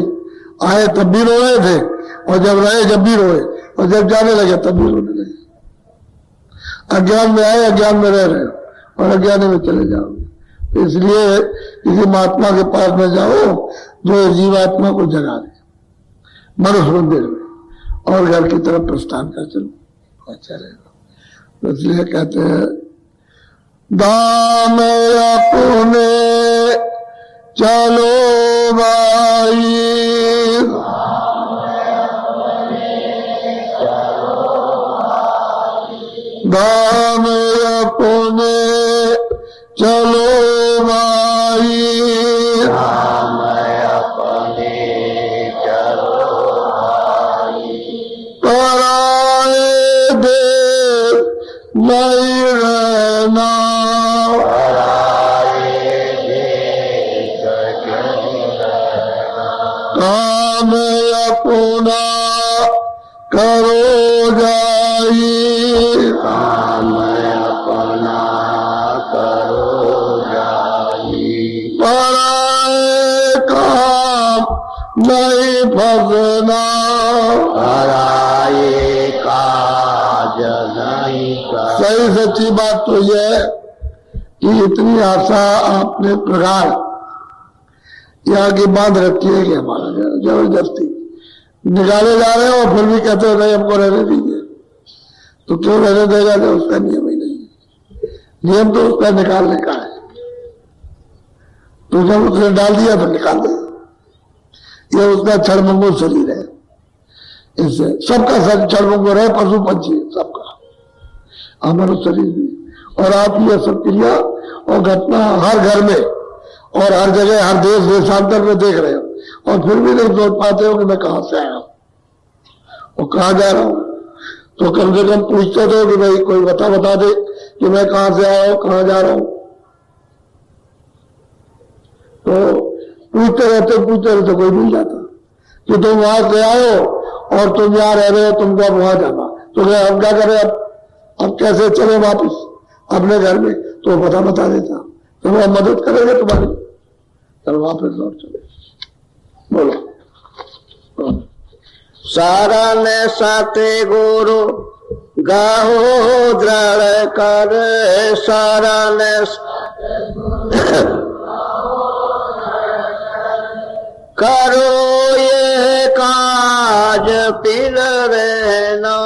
B: आए तब भी रो रहे थे, और जब रहे जब भी रोए, और जब जाने लगे तब भी रोने लगे। अज्ञान में आए, अज्ञान में रह रहे हो और अज्ञान में चले जाओगे। तो इसलिए किसी महात्मा के पास में जाओ जो जीवात्मा को जगा दे मनुष्य मंदिर में, और घर की तरफ प्रस्थान कर चलो, अच्छा रहेगा। तो इसलिए कहते हैं दाम अपने चलो भाई, दाम अपने चलो भाई,
C: राम अपने चलो भाई,
B: पराए देश नहीं रहना,
C: पराए देश क्यों रहना,
B: काम अपना करो जाई,
C: काम अपना करो जाई,
B: पराए काम नहीं फंसना,
C: पराए काज नहीं कर।
B: सही सच्ची बात तो यह है कि इतनी आशा आपने प्रगाढ़ यहाँ की बांध रखी है कि हमारा जबरदस्ती निकाले जा रहे हो, फिर भी कहते हो नहीं हमको रहने दीजिए। तो क्यों रहने देगा जब उसका नियम ही नहीं है? नियम तो उसका निकालने का है, तो जब उसने डाल दिया तो निकाल दे। ये उसका क्षणभंगुर शरीर है, इससे सबका क्षणभंगुर है, पशु पंछी सबका, हमारा शरीर भी। और आप ये सब क्रिया और घटना हर घर में और हर जगह, हर देश देशांतर में देख रहे हो, और फिर भी नहीं सोच पाते हो कि मैं कहां से आया हूं और कहां जा रहा हूं। तो कम से कम पूछते थे कि भाई कोई बता दे कि मैं कहां से आया हूं, कहां जा रहा हूं। तो पूछते रहते कोई मिल जाता कि तुम वहां से आए हो और तुम यहां रह रहे हो, तुमको अब वहां जाना। तो हम क्या करें, अब कैसे चले वापिस अपने घर में? तो बता देता, तो हम मदद करेंगे तुम्हारी, चलो वापिस लौट चले। बोलो।
C: शरण सत्य गुरु गाहो दृढ़ कर, शरण करो ये काज पिल रहना।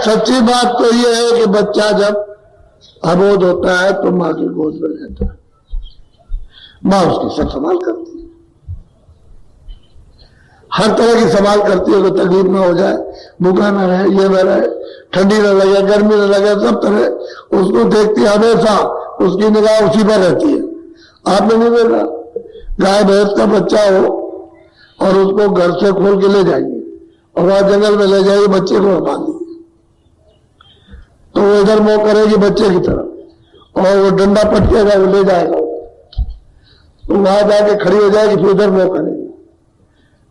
B: सच्ची बात तो ये है कि बच्चा जब अबोध होता है तो माँ की गोद में रहता है, माँ उसकी सब संभाल करती है। हर तरह की संभाल करती है, कोई तकलीफ ना हो जाए, भूखा ना रहे, ये ना रहे, ठंडी ना लगे, गर्मी ना लगे, सब तरह उसको देखती है, हमेशा उसकी निगाह उसी पर रहती है। आपने नहीं देखा गाय भैंस का बच्चा हो और उसको घर से खोल के ले जाएंगे और वहां जंगल में ले जाएंगे, बच्चे को बांध देंगे तो वो इधर मुंह करेगी बच्चे की तरफ और वो डंडा पटकेगा, वो ले जाएगा, तो वहां जाके खड़ी हो जाएगी, फिर उधर मुंह करेगी।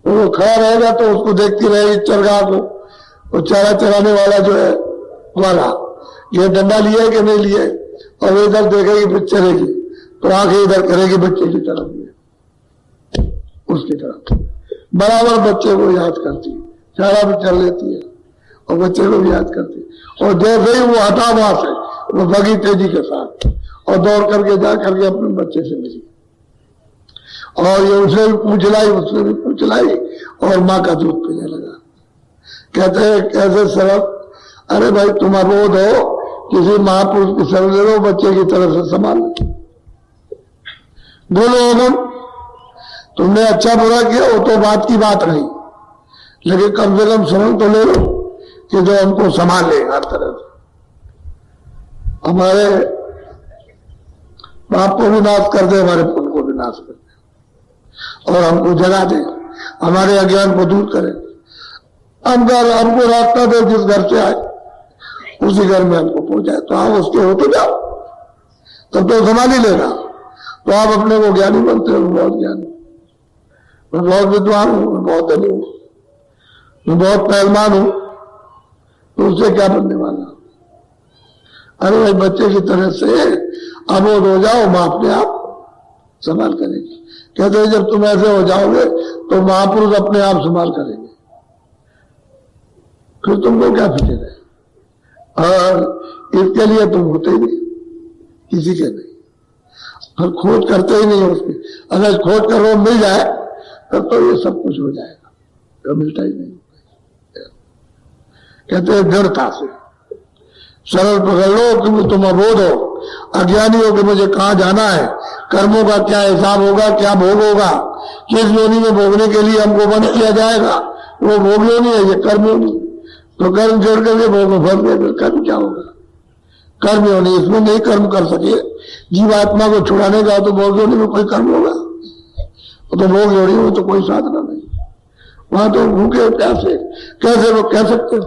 B: तो वो खड़ा रहेगा तो उसको देखती रहेगी चरगाह को, वो चारा चराने वाला जो है वाला ये डंडा लिए कि नहीं लिए, और वो इधर देखेगी फिर चलेगी तो आंखें इधर करेगी बच्चे की तरफ में, उसकी तरफ बराबर बच्चे को याद करती है, चारा भी चल लेती है और बच्चे को भी याद करती है। और जैसे ही वो हटा वहां से वो भगी तेजी के साथ और दौड़ करके जा करके अपने बच्चे से मिली और ये उसे भी पूछ लाई, उसने भी पूछ लाई और माँ का दूध पीने लगा। कहते हैं कैसे सरल, अरे भाई तुम अबोध हो, किसी महापुरुष की शरण ले लो, बच्चे की तरफ से संभाल लो। बोलो अमन, तुमने अच्छा बुरा किया वो तो बात की बात रही, लेकिन कम से कम शरण तो ले लो कि जो हमको संभाल ले हर तरह से, हमारे पाप को भी नाश कर दे, हमारे पुण्य को भी नाश कर दे और हमको जगा दे, हमारे अज्ञान को दूर करे, हमको रास्ता दे, जिस घर से आए उसी घर में हमको पहुंचाए। तो आप उसके हो तो जाओ, तब तो संभाल ही लेगा। तो आप अपने को ज्ञानी बनते हो, बहुत ज्ञानी, मैं बहुत विद्वान हूं, मैं बहुत धनी हूं, मैं बहुत पहलवान हूं, तो उससे क्या बनने वाला। अरे भाई बच्चे की तरह से अबोध हो जाओ, मां अपने आप संभाल करेगी। कहते हैं जब तुम ऐसे हो जाओगे तो महापुरुष अपने आप संभाल करेंगे, फिर तुमको क्या फिक्र है। और इसके लिए तुम होते ही नहीं, किसी के नहीं, फिर खोज करते ही नहीं हो उसकी। अगर खोज कर वो मिल जाए तब तो ये सब कुछ हो जाएगा, तो मिलता ही नहीं। कहते हैं दृढ़ता से सरल पकड़ लो कि तुम अबोध हो, अज्ञानी हो कि मुझे कहां जाना है, कर्मों का क्या हिसाब होगा, क्या भोग होगा, किस योनि में भोगने के लिए हमको बंद किया जाएगा, वो भोग योनि है, ये कर्म योनि। तो कर्म जोड़ करके भोग फल दे, कर्म क्या होगा, कर्म योनि, इसमें नहीं कर्म कर सके जीवात्मा को छुड़ाने का, तो भोग योनि में कोई कर्म होगा, तो भोग योनि में तो कोई साधना नहीं, वहां तो भूखे प्यासे कैसे वो कह सकते हो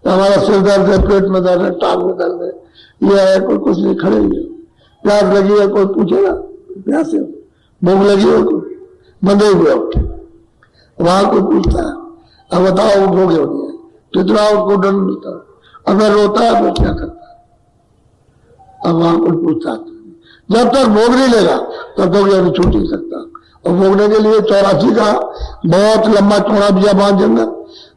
B: हमारा सिर दर्द है, पेट में दर्द है, टांग में दर्द है, ये है, कोई कुछ नहीं, खड़े ही हो, प्यास लगी है, कोई पूछेगा प्यासे हो, भूख लगी हो, कोई बंधे हुए हो, वहां कोई पूछता है अब बताओ वो भोग होनी है, कितना उसको दंड मिलता है, अगर रोता है तो क्या करता है, अब वहां कोई पूछता है। जब तक भोग नहीं लेगा तब तक ये छूट नहीं सकता। और भोगने के लिए 84 का बहुत लंबा चौड़ा बियाबान जंगल,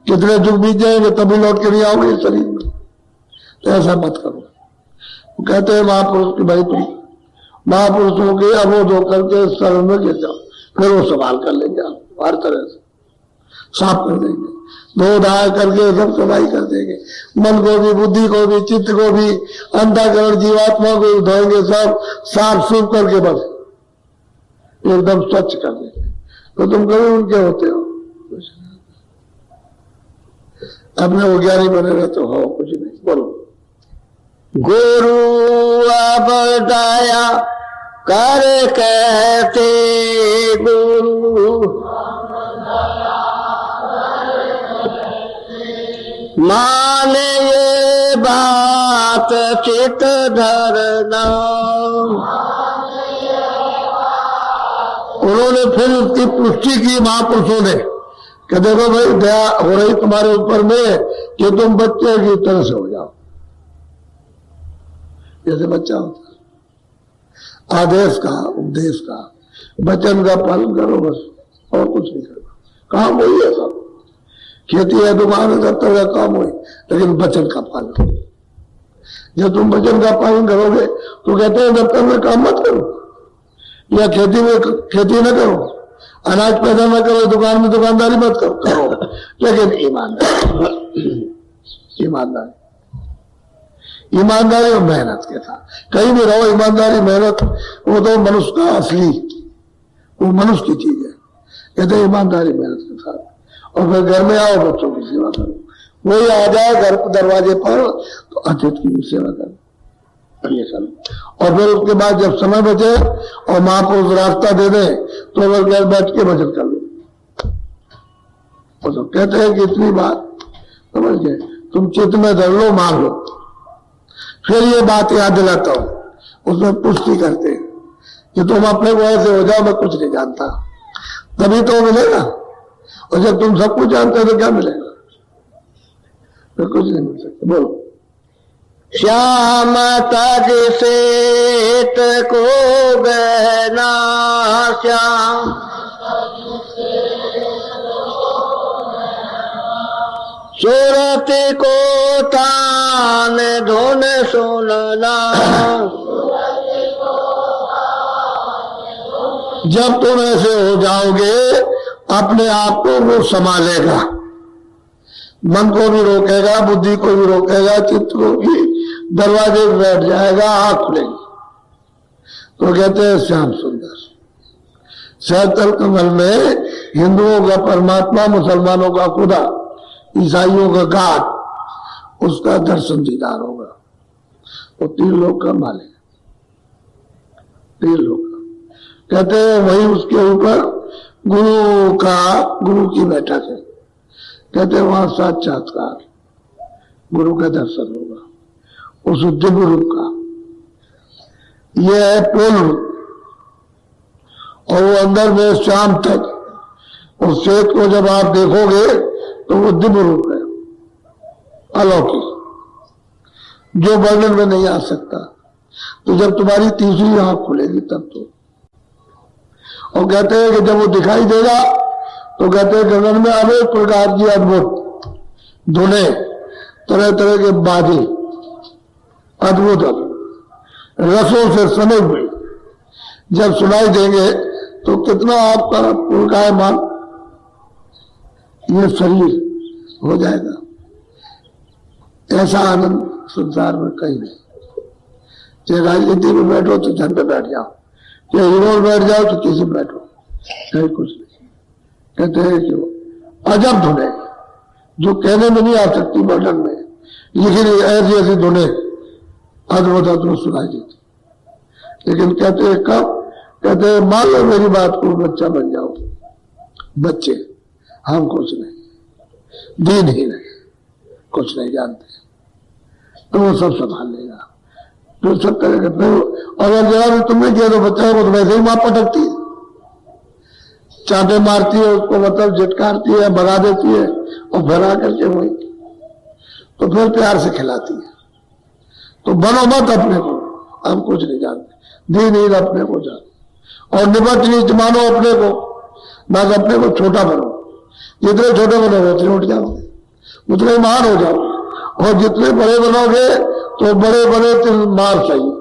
B: कितने दुख बीत जाएंगे तभी लौट के नहीं आओगे इस शरीर में, तो ऐसा मत करो। वो कहते हैं महापुरुष की भाई तुम महापुरुषों के अबोध होकर के शरण में गिर जाओ, फिर वो संभाल कर लेंगे आप, हर तरह से साफ कर देंगे, धो धा करके सब सफाई कर देंगे, मन को भी, बुद्धि को भी, चित्त को भी, अंतःकरण जीवात्मा को भी धोएंगे, सब साफ सूफ करके बस एकदम स्वच्छ कर देंगे। तो तुम कभी उनके होते हो, अपने वो ज्ञानी बने रहते हो, कुछ नहीं। बोलो
C: गुरु अब दया कर कहते गुरु, माने ये बात चित धरना।
B: उन्होंने फिर उसकी पुष्टि की महापुरुषों ने कि देखो भाई दया हो रही तुम्हारे ऊपर में कि तुम बच्चे की तरह से हो जाओ, जैसे बच्चा होता है, आदेश का, उपदेश का, वचन का पालन करो बस, और कुछ नहीं करो, काम वही है सब, खेती है, दुकान है, सब तरह का काम हुई, लेकिन वचन का पालन। जब तुम वचन का पालन करोगे तो कहते हैं दफ्तर में काम मत करो, या खेती में खेती न करो, अनाज पैदा न करो, दुकान में दुकानदारी मत करो, लेकिन ईमानदारी और मेहनत के साथ कहीं भी रहो, ईमानदारी मेहनत वो तो मनुष्य का असली, वो मनुष्य की चीज है। कहते हैं ईमानदारी मेहनत के साथ और फिर घर में आओ बच्चों की सेवा करो, वही आ जाए घर दरवाजे पर तो अतिथि की सेवा करो, ये करो। और फिर उसके बाद जब समय बचे और महापुरुष रास्ता दे दे तो अगर घर बैठ के भजन कर लो। तो कहते हैं कि इतनी बात समझ गए, तुम चित्त में धर लो, मान लो। फिर ये बात याद दिलाता हूं, उसमें पुष्टि करते हैं कि तुम अपने को ऐसे हो जाओ मैं कुछ नहीं जानता, तभी तो मिलेगा। और जब तुम सब कुछ जानते हो तो क्या मिलेगा? फिर कुछ नहीं मिल सकता। बोलो।
C: श्याम तज सेत को गहना, श्याम सूरत को तान धुन सुनना।
B: जब तुम ऐसे हो जाओगे अपने आप को वो संभालेगा, मन को भी रोकेगा, बुद्धि को भी रोकेगा, चित्त को भी, दरवाजे पे बैठ जाएगा, आंख खुलेगी। तो कहते हैं श्याम सुंदर। सहस्त्र कमल में हिंदुओं का परमात्मा, मुसलमानों का खुदा, ईसाइयों का गॉड, उसका दर्शन दीदार होगा। तो 3 लोक का मालिक, 3 लोक का। कहते हैं वही उसके ऊपर गुरु की बैठक है। कहते हैं वहां साक्षात्कार, गुरु का दर्शन होगा उस दिव्य रूप का। यह है पूर्ण रूप, और वो अंदर में शाम तक उस श्वेत को जब आप देखोगे तो वो दिव्य रूप है, अलौकिक, जो वर्णन में नहीं आ सकता। तो जब तुम्हारी तीसरी आंख खुलेगी तब तो। और कहते हैं कि जब वो दिखाई देगा तो कहते हैं गगन में अनेक प्रकार की अद्भुत धुने, तरह तरह के बाजे, अद्भुत रसों से सने हुए जब सुनाई देंगे तो कितना आपका पुलकायमान ये शरीर हो जाएगा। ऐसा आनंद संसार में कहीं नहीं। चाहे राजनीति में बैठो तो धन पे बैठ जाओ, चाहे हीरो में बैठ जाओ तो किसी में बैठो, कहीं कुछ नहीं। कहते हैं कि अजब धुने जो कहने में नहीं आ सकती वर्णन में, लेकिन ऐसी ऐसी धुने अद्भुत अद्भुत सुनाई देती। लेकिन कहते हैं कब? कहते हैं मान लो मेरी बात को, बच्चा बन जाओ। बच्चे हम कुछ नहीं, दीन ही नहीं, कुछ नहीं जानते, तो वो सब संभाल लेगा, तो सब करेगा। और अगर जरा भी तुमने किया तो बच्चा को तो वैसे ही मां पटकती है, चांटे मारती है, उसको मतलब झटकारती है, भगा देती है, और भगा करके वही तो फिर प्यार से खिलाती है। तो बनो मत अपने को, हम कुछ नहीं जानते, दीन अपने को जानो, और निबट नीच मानो अपने को, बस अपने को छोटा बनो। जितने छोटे बनोगे उतने उठ जाओगे, उतने महान हो जाओगे, और जितने बड़े बनोगे तो बड़े बड़े मार चाहिए,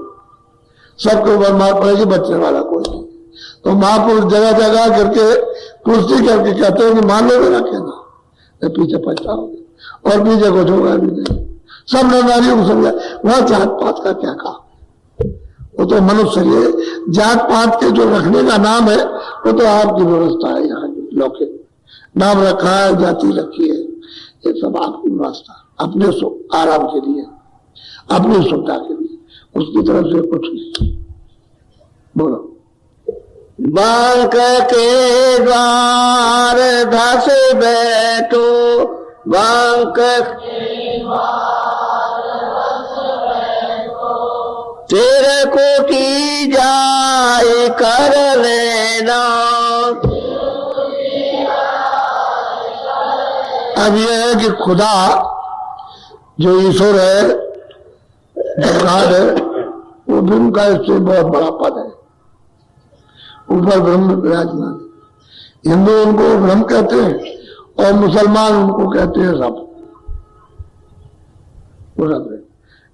B: सबके ऊपर मार पड़ेगी, बचने वाला कोई नहीं। तो महापुरुष जगह जगह करके पुष्टि करके कहते हैं कि मान लो मेरा कहना, पीछे पछताओगे और पीछे कुछ होगा भी नहीं। सब नारियों को समझा, वह जात पात का क्या कहा, वो तो मनुष्य है। जात पात के जो रखने का नाम है वो तो आपकी व्यवस्था है, यहाँ की लौकिक नाम रखा है, जाति रखी है, ये सब आपकी व्यवस्था, अपने आराम के लिए, अपनी सुविधा के लिए, उसकी तरफ से कुछ नहीं। बोलो।
C: बांक के द्वार धस बैठो, बांक तेरे कोटि जाय कर लेना।
B: अब यह है कि खुदा जो ईश्वर है, भगवान है, वो ब्रह्म का इससे बहुत बड़ा पद है, ऊपर ब्रह्म विराजमान। हिंदू उनको ब्रह्म कहते हैं और मुसलमान उनको कहते हैं रब।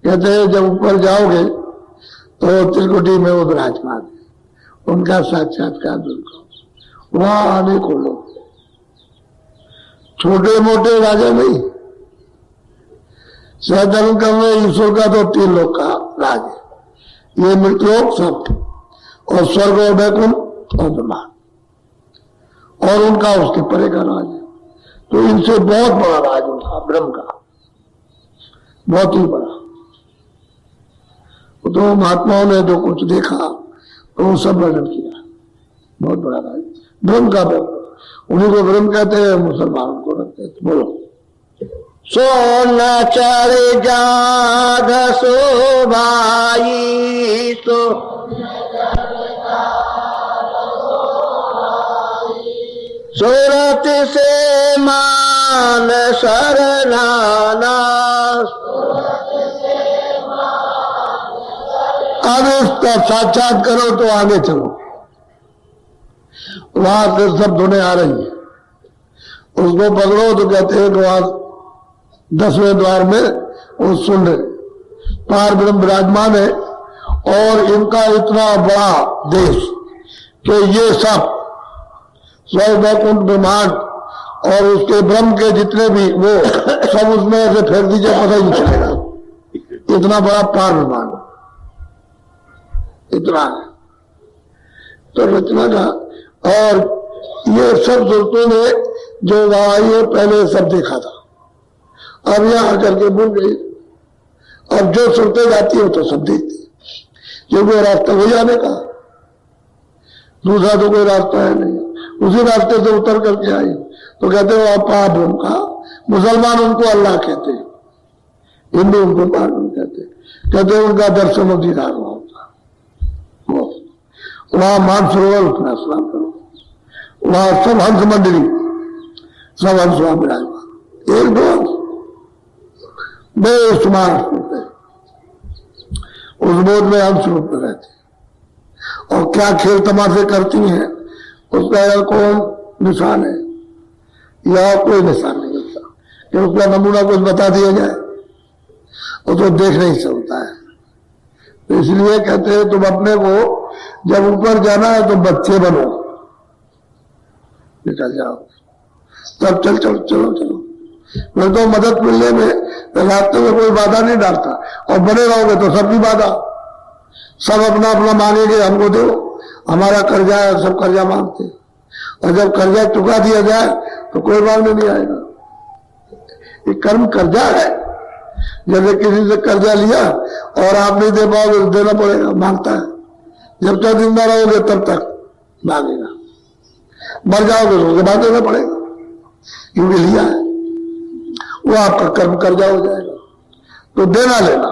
B: कहते हैं जब ऊपर जाओगे तो त्रिकुटी में वो विराजमान है, उनका साक्षात्कार उनको वहां आने को लोग, छोटे मोटे राजा नहीं, सहधर्म का में ईश्वर का तो 3 लोक का राज है, ये मृतलोक सब, और स्वर्ग और वैकुंठ और ब्रह्मांड, और उनका उसके परे का राज है। तो इनसे बहुत बड़ा राज था ब्रह्म का, बहुत ही बड़ा। तो महात्माओं ने जो कुछ देखा तो वो सब वर्णन किया। बहुत बड़ा राज ब्रह्म का, ब्रह्म, उन्हीं को ब्रह्म कहते हैं, मुसलमानों को रखते हैं। बोलो।
C: सोन चढ़ जाग शोभाई तो सूरत से मान शरणाना।
B: अब इसका साक्षात करो तो आगे चलो। वहां से सब धुनें आ रही है, उसको पकड़ो तो कहते हैं कि वहां 10वें द्वार में वो सुन रहे पार ब्रह्म विराजमान है, और इनका इतना बड़ा देश कि ये सब स्वर्ग वैकुंठ ब्रह्मांड और उसके ब्रह्म के जितने भी वो सब उसमें ऐसे फेंक दीजिए, पता ही नहीं चलेगा। इतना बड़ा पार ब्रह्मांड इतना है तो रचना का। और ये सब दोस्तों ने जो वहां ये पहले सब देखा था, अब यहां करके भूल गई। अब जो सुनते जाती हो तो सब देखती, क्योंकि रास्ता हो जाने का, दूसरा तो कोई रास्ता है नहीं। उसी रास्ते से उतर करके आई तो कहते हो आप पाप उनका, मुसलमान उनको अल्लाह कहते, हिंदू उनको पागल कहते उनका दर्शन और दीदार होता। वहां मानसरोवर उठना स्नान करो, वहां सब हंस मंडली, सब हंस वहां विराजमान, एक दो हंस बेशुमार होते, उस बोध में हंस रूप में रहते। और क्या खेल तमाशे करती हैं उसका या कौन निशान है, या कोई निशान नहीं होता कि उसका नमूना कुछ बता दिया जाए, वो तो देख नहीं सकता है। तो इसलिए कहते हैं तुम अपने को जब ऊपर जाना है तो बच्चे बनो, निकल जाओ, तब चल चलो चलो चलो। मैं तो मदद मिलने में रास्ते में कोई बाधा नहीं डालता, और बने रहोगे तो सबकी बाधा, सब अपना अपना मांगेंगे, हमको दो, हमारा कर्जा है, सब कर्जा मांगते। और जब कर्जा चुका दिया जाए तो कोई मांगने नहीं आएगा। ये कर्म कर्जा है, जैसे किसी से कर्जा लिया और आप नहीं दे पाओगे तो देना पड़ेगा, मांगता है। जब तक जिंदा रहोगे तब तक मांगेगा, मर जाओगे तो उसके बाद देना पड़ेगा, क्योंकि लिया है। वो आपका कर्म कर्जा हो जाएगा। तो देना लेना,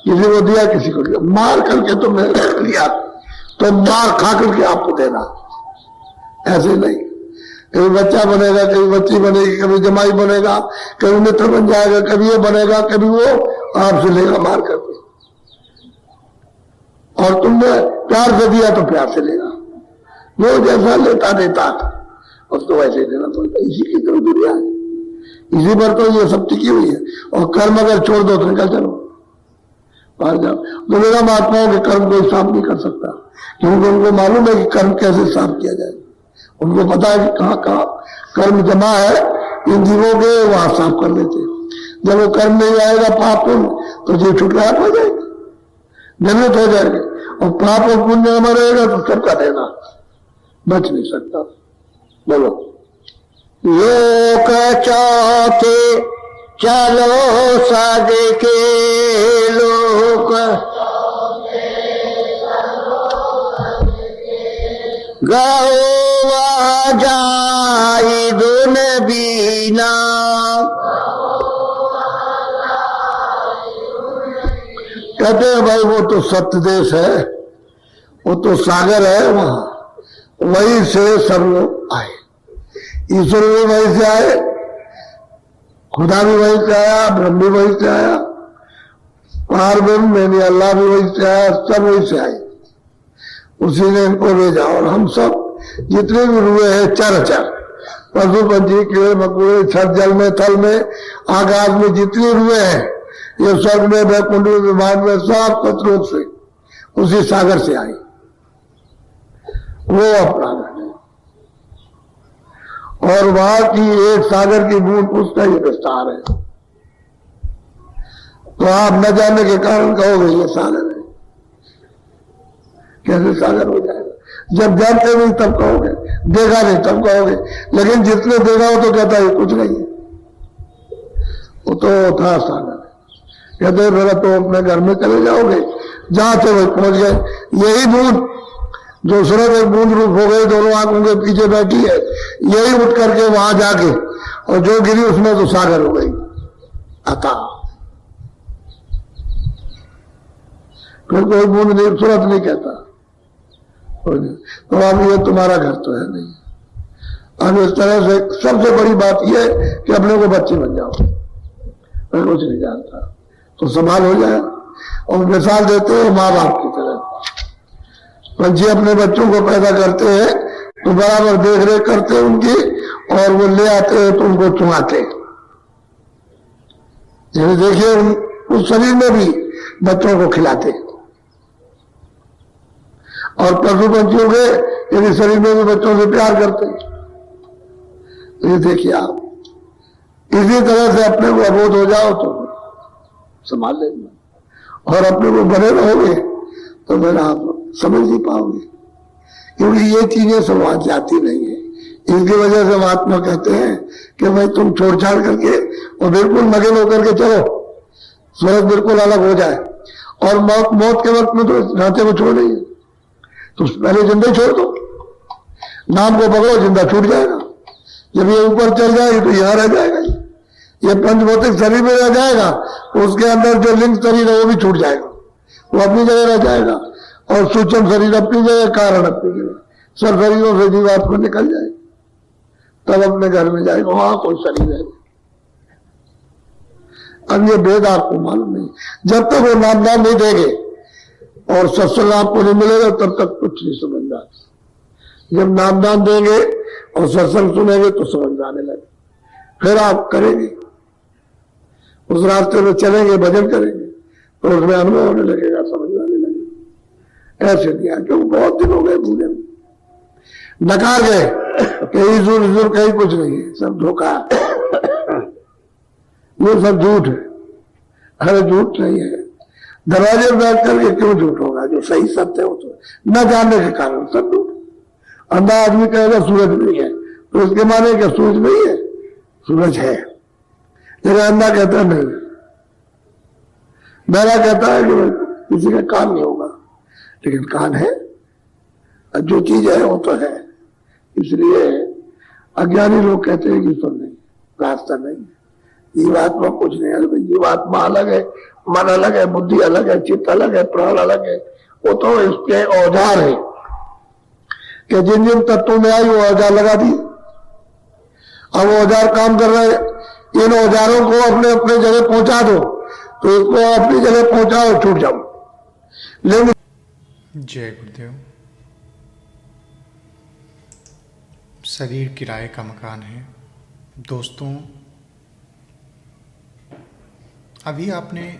B: किसी को दिया किसी को दिया, मार करके तो मैं लिया तो मार खा करके आपको देना, ऐसे नहीं। कभी बच्चा बनेगा, कभी बच्ची बनेगी, कभी जमाई बनेगा, कभी मित्र बन जाएगा, कभी ये बनेगा, कभी वो आपसे लेगा मार करके। और तुमने प्यार से दिया तो प्यार से लेगा, वो जैसा लेता देता उसको वैसे ही देना पड़ता। इसी की तो दुनिया है, इसी पर तो ये सब टिकी हुई है। और कर्म अगर छोड़ दो तो निकल चलो बाहर जाओ। तो मेरा महात्माओं के कर्म कोई साफ नहीं कर सकता, क्योंकि उनको मालूम है कि कर्म कैसे साफ किया जाए। उनको पता है कि कहाँ कहाँ कर्म जमा है इन जीवों के, वहां साफ कर लेते। जब वो कर्म नहीं आएगा पाप पुण्य तो जीव छुटकारा हो जाएगी, जन्नत हो जाएगी। और पाप और पुण्य में रहेगा तो सबका देना, बच नहीं सकता। बोलो।
C: लोक चौथे चलो सद के लोक, गौवा जाई दुन बीना।
B: कहते हैं भाई वो तो सत्य देश है, वो तो सागर है, वहां वहीं से सब लोग आए, ईश्वर भी वहीं से आए, खुदा भी वहीं से आया, ब्रह्म भी वहीं से आया, पार ब्रह्म यानी अल्लाह भी वहीं से आया, सब वहीं से आए, उसी ने इनको भेजा। और हम सब जितने भी रुए हैं चर पशु पंछी कीड़े मकोड़े, छत जल में थल में आकाश में जितने रुए हैं, ये स्वर्ग में वैकुंठ में ब्रह्मांड में सब कतरों से उसी सागर से आए, वो अपना है। और वहां की एक सागर की बूंद उसका ही विस्तार है। तो आप न जाने के कारण कहोगे ये सागर है, कैसे सागर हो जाएगा? जब जानते नहीं तब कहोगे, देखा नहीं तब कहोगे। लेकिन जिसने देखा हो तो कहता है कुछ नहीं है, वो तो था सागर। कहते मेरा तो अपने घर में चले जाओगे, जहां थे वही पहुंच गए। यही बूंद जो सूरज एक बूंद रूप हो गई, दोनों आंखों के पीछे बैठी है, यही उठ करके वहां जाके और जो गिरी उसमें तो सागर हो गई अता। फिर कोई बूंद नहीं, सूरज नहीं कहता। तो अब ये तुम्हारा घर तो है नहीं। अब इस तरह से सबसे बड़ी बात यह कि अपने को बच्चे बन जाओ। मैं कुछ नहीं जानता तो संभाल हो जाए। और मिसाल देते हो माँ बाप की तरह। पंछी अपने बच्चों को पैदा करते हैं तो बराबर देख रेख करते हैं उनकी, और वो ले आते हैं तो उनको चुमाते। जैसे देखिए उस शरीर में भी बच्चों को खिलाते, और पशु पंछियों के यदि शरीर में भी बच्चों से प्यार करते। ये देखिए आप, इसी तरह से अपने को अबोध हो जाओ तो संभाल लेंगे, और अपने को बने रहोगे तो मेरा आप समझ नहीं पाओगे, क्योंकि ये चीजें समाज जाती नहीं है। इनकी वजह से महात्मा कहते हैं कि भाई तुम छोड़ छाड़ करके और बिल्कुल मगन होकर के चलो, सूरज बिल्कुल अलग हो जाए। और मौत के वक्त में तो ढांचे को छोड़ नहीं, तो पहले जिंदा छोड़ दो, नाम को पकड़ो, जिंदा छूट जाएगा। जब ये ऊपर चल जाएगी तो यहां रह जाएगा, ये पंचभौतिक शरीर में रह जाएगा, तो उसके अंदर जो लिंग शरीर है वो भी छूट जाएगा, वो अपनी जगह रह जाएगा। और सूक्ष्म शरीर अपनी जगह, कारण अपनी जगह, सब शरीरों से जीवात्मा निकल जाए, तब अपने घर में जाएगा, वहां कोई शरीर है। अब ये भेद आपको मालूम नहीं, जब तक वो नामदान नहीं देंगे और सत्संग आपको नहीं मिलेगा तब तक कुछ नहीं समझ आता। जब नामदान देंगे और सत्संग सुनेंगे तो समझ आने लगे, फिर आप करेंगे, उस रास्ते में चलेंगे, भजन करेंगे तो उसमें अनुभव होने लगेगा, समझ आने लगेगा। ऐसे दिया क्योंकि बहुत दिन हो गए भूले, नकार गए, कहीं जोर कहीं कुछ नहीं है, सब धोखा, ये सब झूठ है। अरे झूठ नहीं है, दरवाजे पर बैठ करके क्यों झूठ होगा, जो सही सत्य हो तो न जानने के कारण सब झूठ। अंधा आदमी कहेगा सूरज नहीं है तो उसके माने क्या सूरज नहीं है, सूरज है, लेकिन अंधा कहता नहीं। बहरा कहता है कि किसी का कान नहीं होगा, लेकिन कान है, जो चीज है वो तो है। इसलिए अज्ञानी लोग कहते हैं कि सुन नहीं, रास्ता नहीं, जीवात्मा कुछ नहीं है। जीवात्मा अलग है, मन अलग है, बुद्धि अलग है, चित्त अलग है, प्राण अलग है। वो तो इसके औजार है कि जिन जिन तत्वों में आई वो औजार लगा दी। अब वो औजार काम कर रहे हैं, इन औजारों को अपने अपने जगह पहुंचा दो, तो इसको अपनी जगह पहुंचाओ, छूट जाओ। लेकिन
A: जय गुरुदेव। शरीर किराए का मकान है। दोस्तों, अभी आपने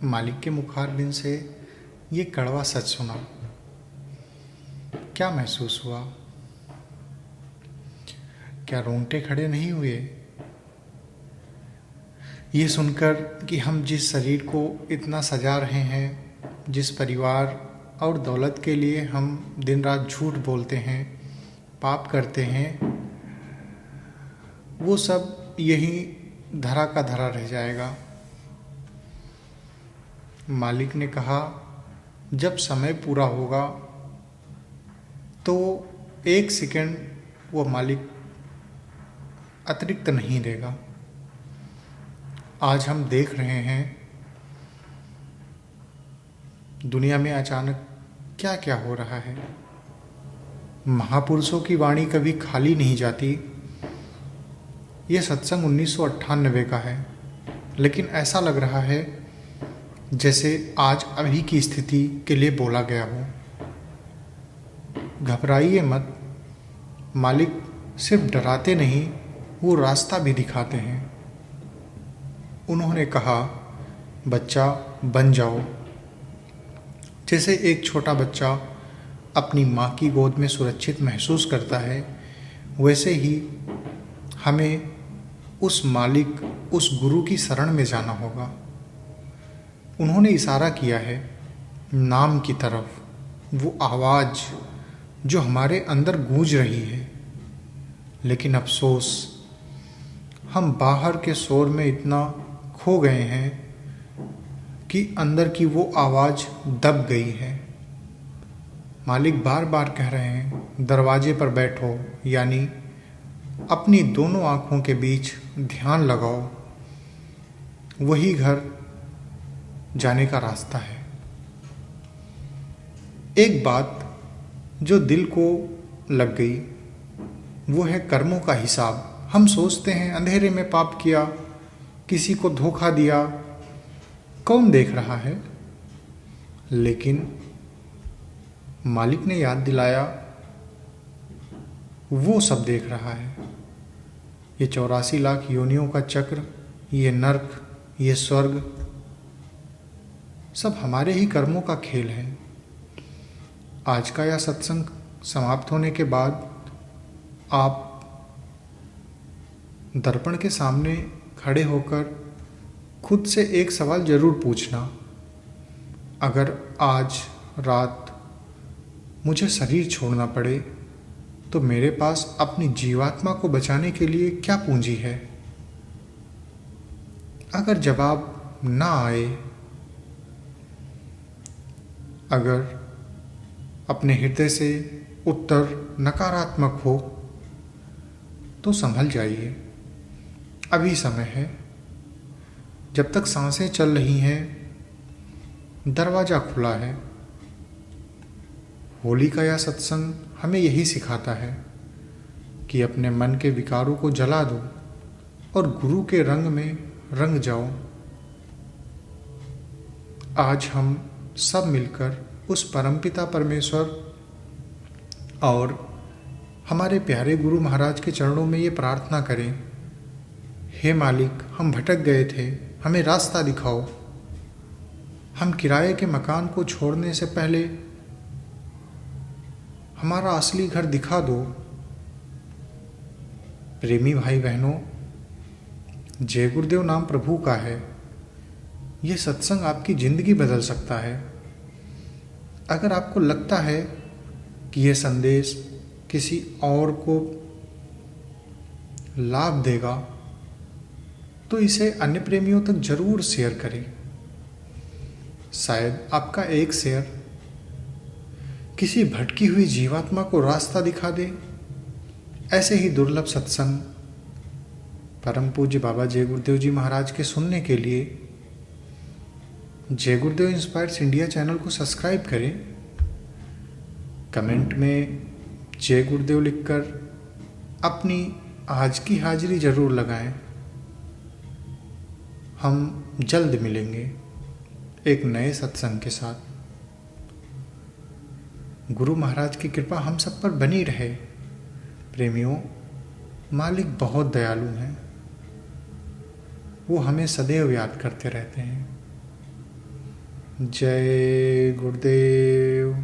A: मालिक के मुखारबिन से ये कड़वा सच सुना, क्या महसूस हुआ? क्या रोंगटे खड़े नहीं हुए ये सुनकर कि हम जिस शरीर को इतना सजा रहे हैं, जिस परिवार और दौलत के लिए हम दिन रात झूठ बोलते हैं, पाप करते हैं, वो सब यही धरा का धरा रह जाएगा। मालिक ने कहा जब समय पूरा होगा तो 1 सेकंड वो मालिक अतिरिक्त नहीं देगा। आज हम देख रहे हैं दुनिया में अचानक क्या क्या हो रहा है। महापुरुषों की वाणी कभी खाली नहीं जाती। ये सत्संग 1998 का है, लेकिन ऐसा लग रहा है जैसे आज अभी की स्थिति के लिए बोला गया हो। घबराइए मत, मालिक सिर्फ डराते नहीं, वो रास्ता भी दिखाते हैं। उन्होंने कहा बच्चा बन जाओ। जैसे एक छोटा बच्चा अपनी माँ की गोद में सुरक्षित महसूस करता है, वैसे ही हमें उस मालिक, उस गुरु की शरण में जाना होगा। उन्होंने इशारा किया है नाम की तरफ, वो आवाज़ जो हमारे अंदर गूंज रही है, लेकिन अफसोस हम बाहर के शोर में इतना खो गए हैं कि अंदर की वो आवाज़ दब गई है। मालिक बार बार कह रहे हैं, दरवाजे पर बैठो, यानी अपनी दोनों आँखों के बीच ध्यान लगाओ, वही घर जाने का रास्ता है। एक बात जो दिल को लग गई वो है कर्मों का हिसाब। हम सोचते हैं अंधेरे में पाप किया, किसी को धोखा दिया, कौन देख रहा है, लेकिन मालिक ने याद दिलाया वो सब देख रहा है। ये 84 लाख योनियों का चक्र, ये नर्क, ये स्वर्ग, सब हमारे ही कर्मों का खेल है। आज का यह सत्संग समाप्त होने के बाद आप दर्पण के सामने खड़े होकर खुद से एक सवाल जरूर पूछना, अगर आज रात मुझे शरीर छोड़ना पड़े तो मेरे पास अपनी जीवात्मा को बचाने के लिए क्या पूंजी है। अगर जवाब ना आए, अगर अपने हृदय से उत्तर नकारात्मक हो, तो संभल जाइए, अभी समय है। जब तक सांसें चल रही हैं, दरवाज़ा खुला है। होली का यह सत्संग हमें यही सिखाता है कि अपने मन के विकारों को जला दो और गुरु के रंग में रंग जाओ। आज हम सब मिलकर उस परमपिता परमेश्वर और हमारे प्यारे गुरु महाराज के चरणों में ये प्रार्थना करें, हे मालिक, हम भटक गए थे, हमें रास्ता दिखाओ। हम किराए के मकान को छोड़ने से पहले हमारा असली घर दिखा दो। प्रेमी भाई बहनों, जय गुरुदेव नाम प्रभु का है। ये सत्संग आपकी ज़िंदगी बदल सकता है। अगर आपको लगता है कि यह संदेश किसी और को लाभ देगा, तो इसे अन्य प्रेमियों तक जरूर शेयर करें। शायद आपका एक शेयर किसी भटकी हुई जीवात्मा को रास्ता दिखा दे। ऐसे ही दुर्लभ सत्संग परम पूज्य बाबा जय गुरुदेव जी महाराज के सुनने के लिए जय गुरुदेव इंस्पायर्स इंडिया चैनल को सब्सक्राइब करें। कमेंट में जय गुरुदेव लिखकर अपनी आज की हाजिरी जरूर लगाएं। हम जल्द मिलेंगे एक नए सत्संग के साथ। गुरु महाराज की कृपा हम सब पर बनी रहे। प्रेमियों, मालिक बहुत दयालु हैं, वो हमें सदैव याद करते रहते हैं। जय गुरुदेव।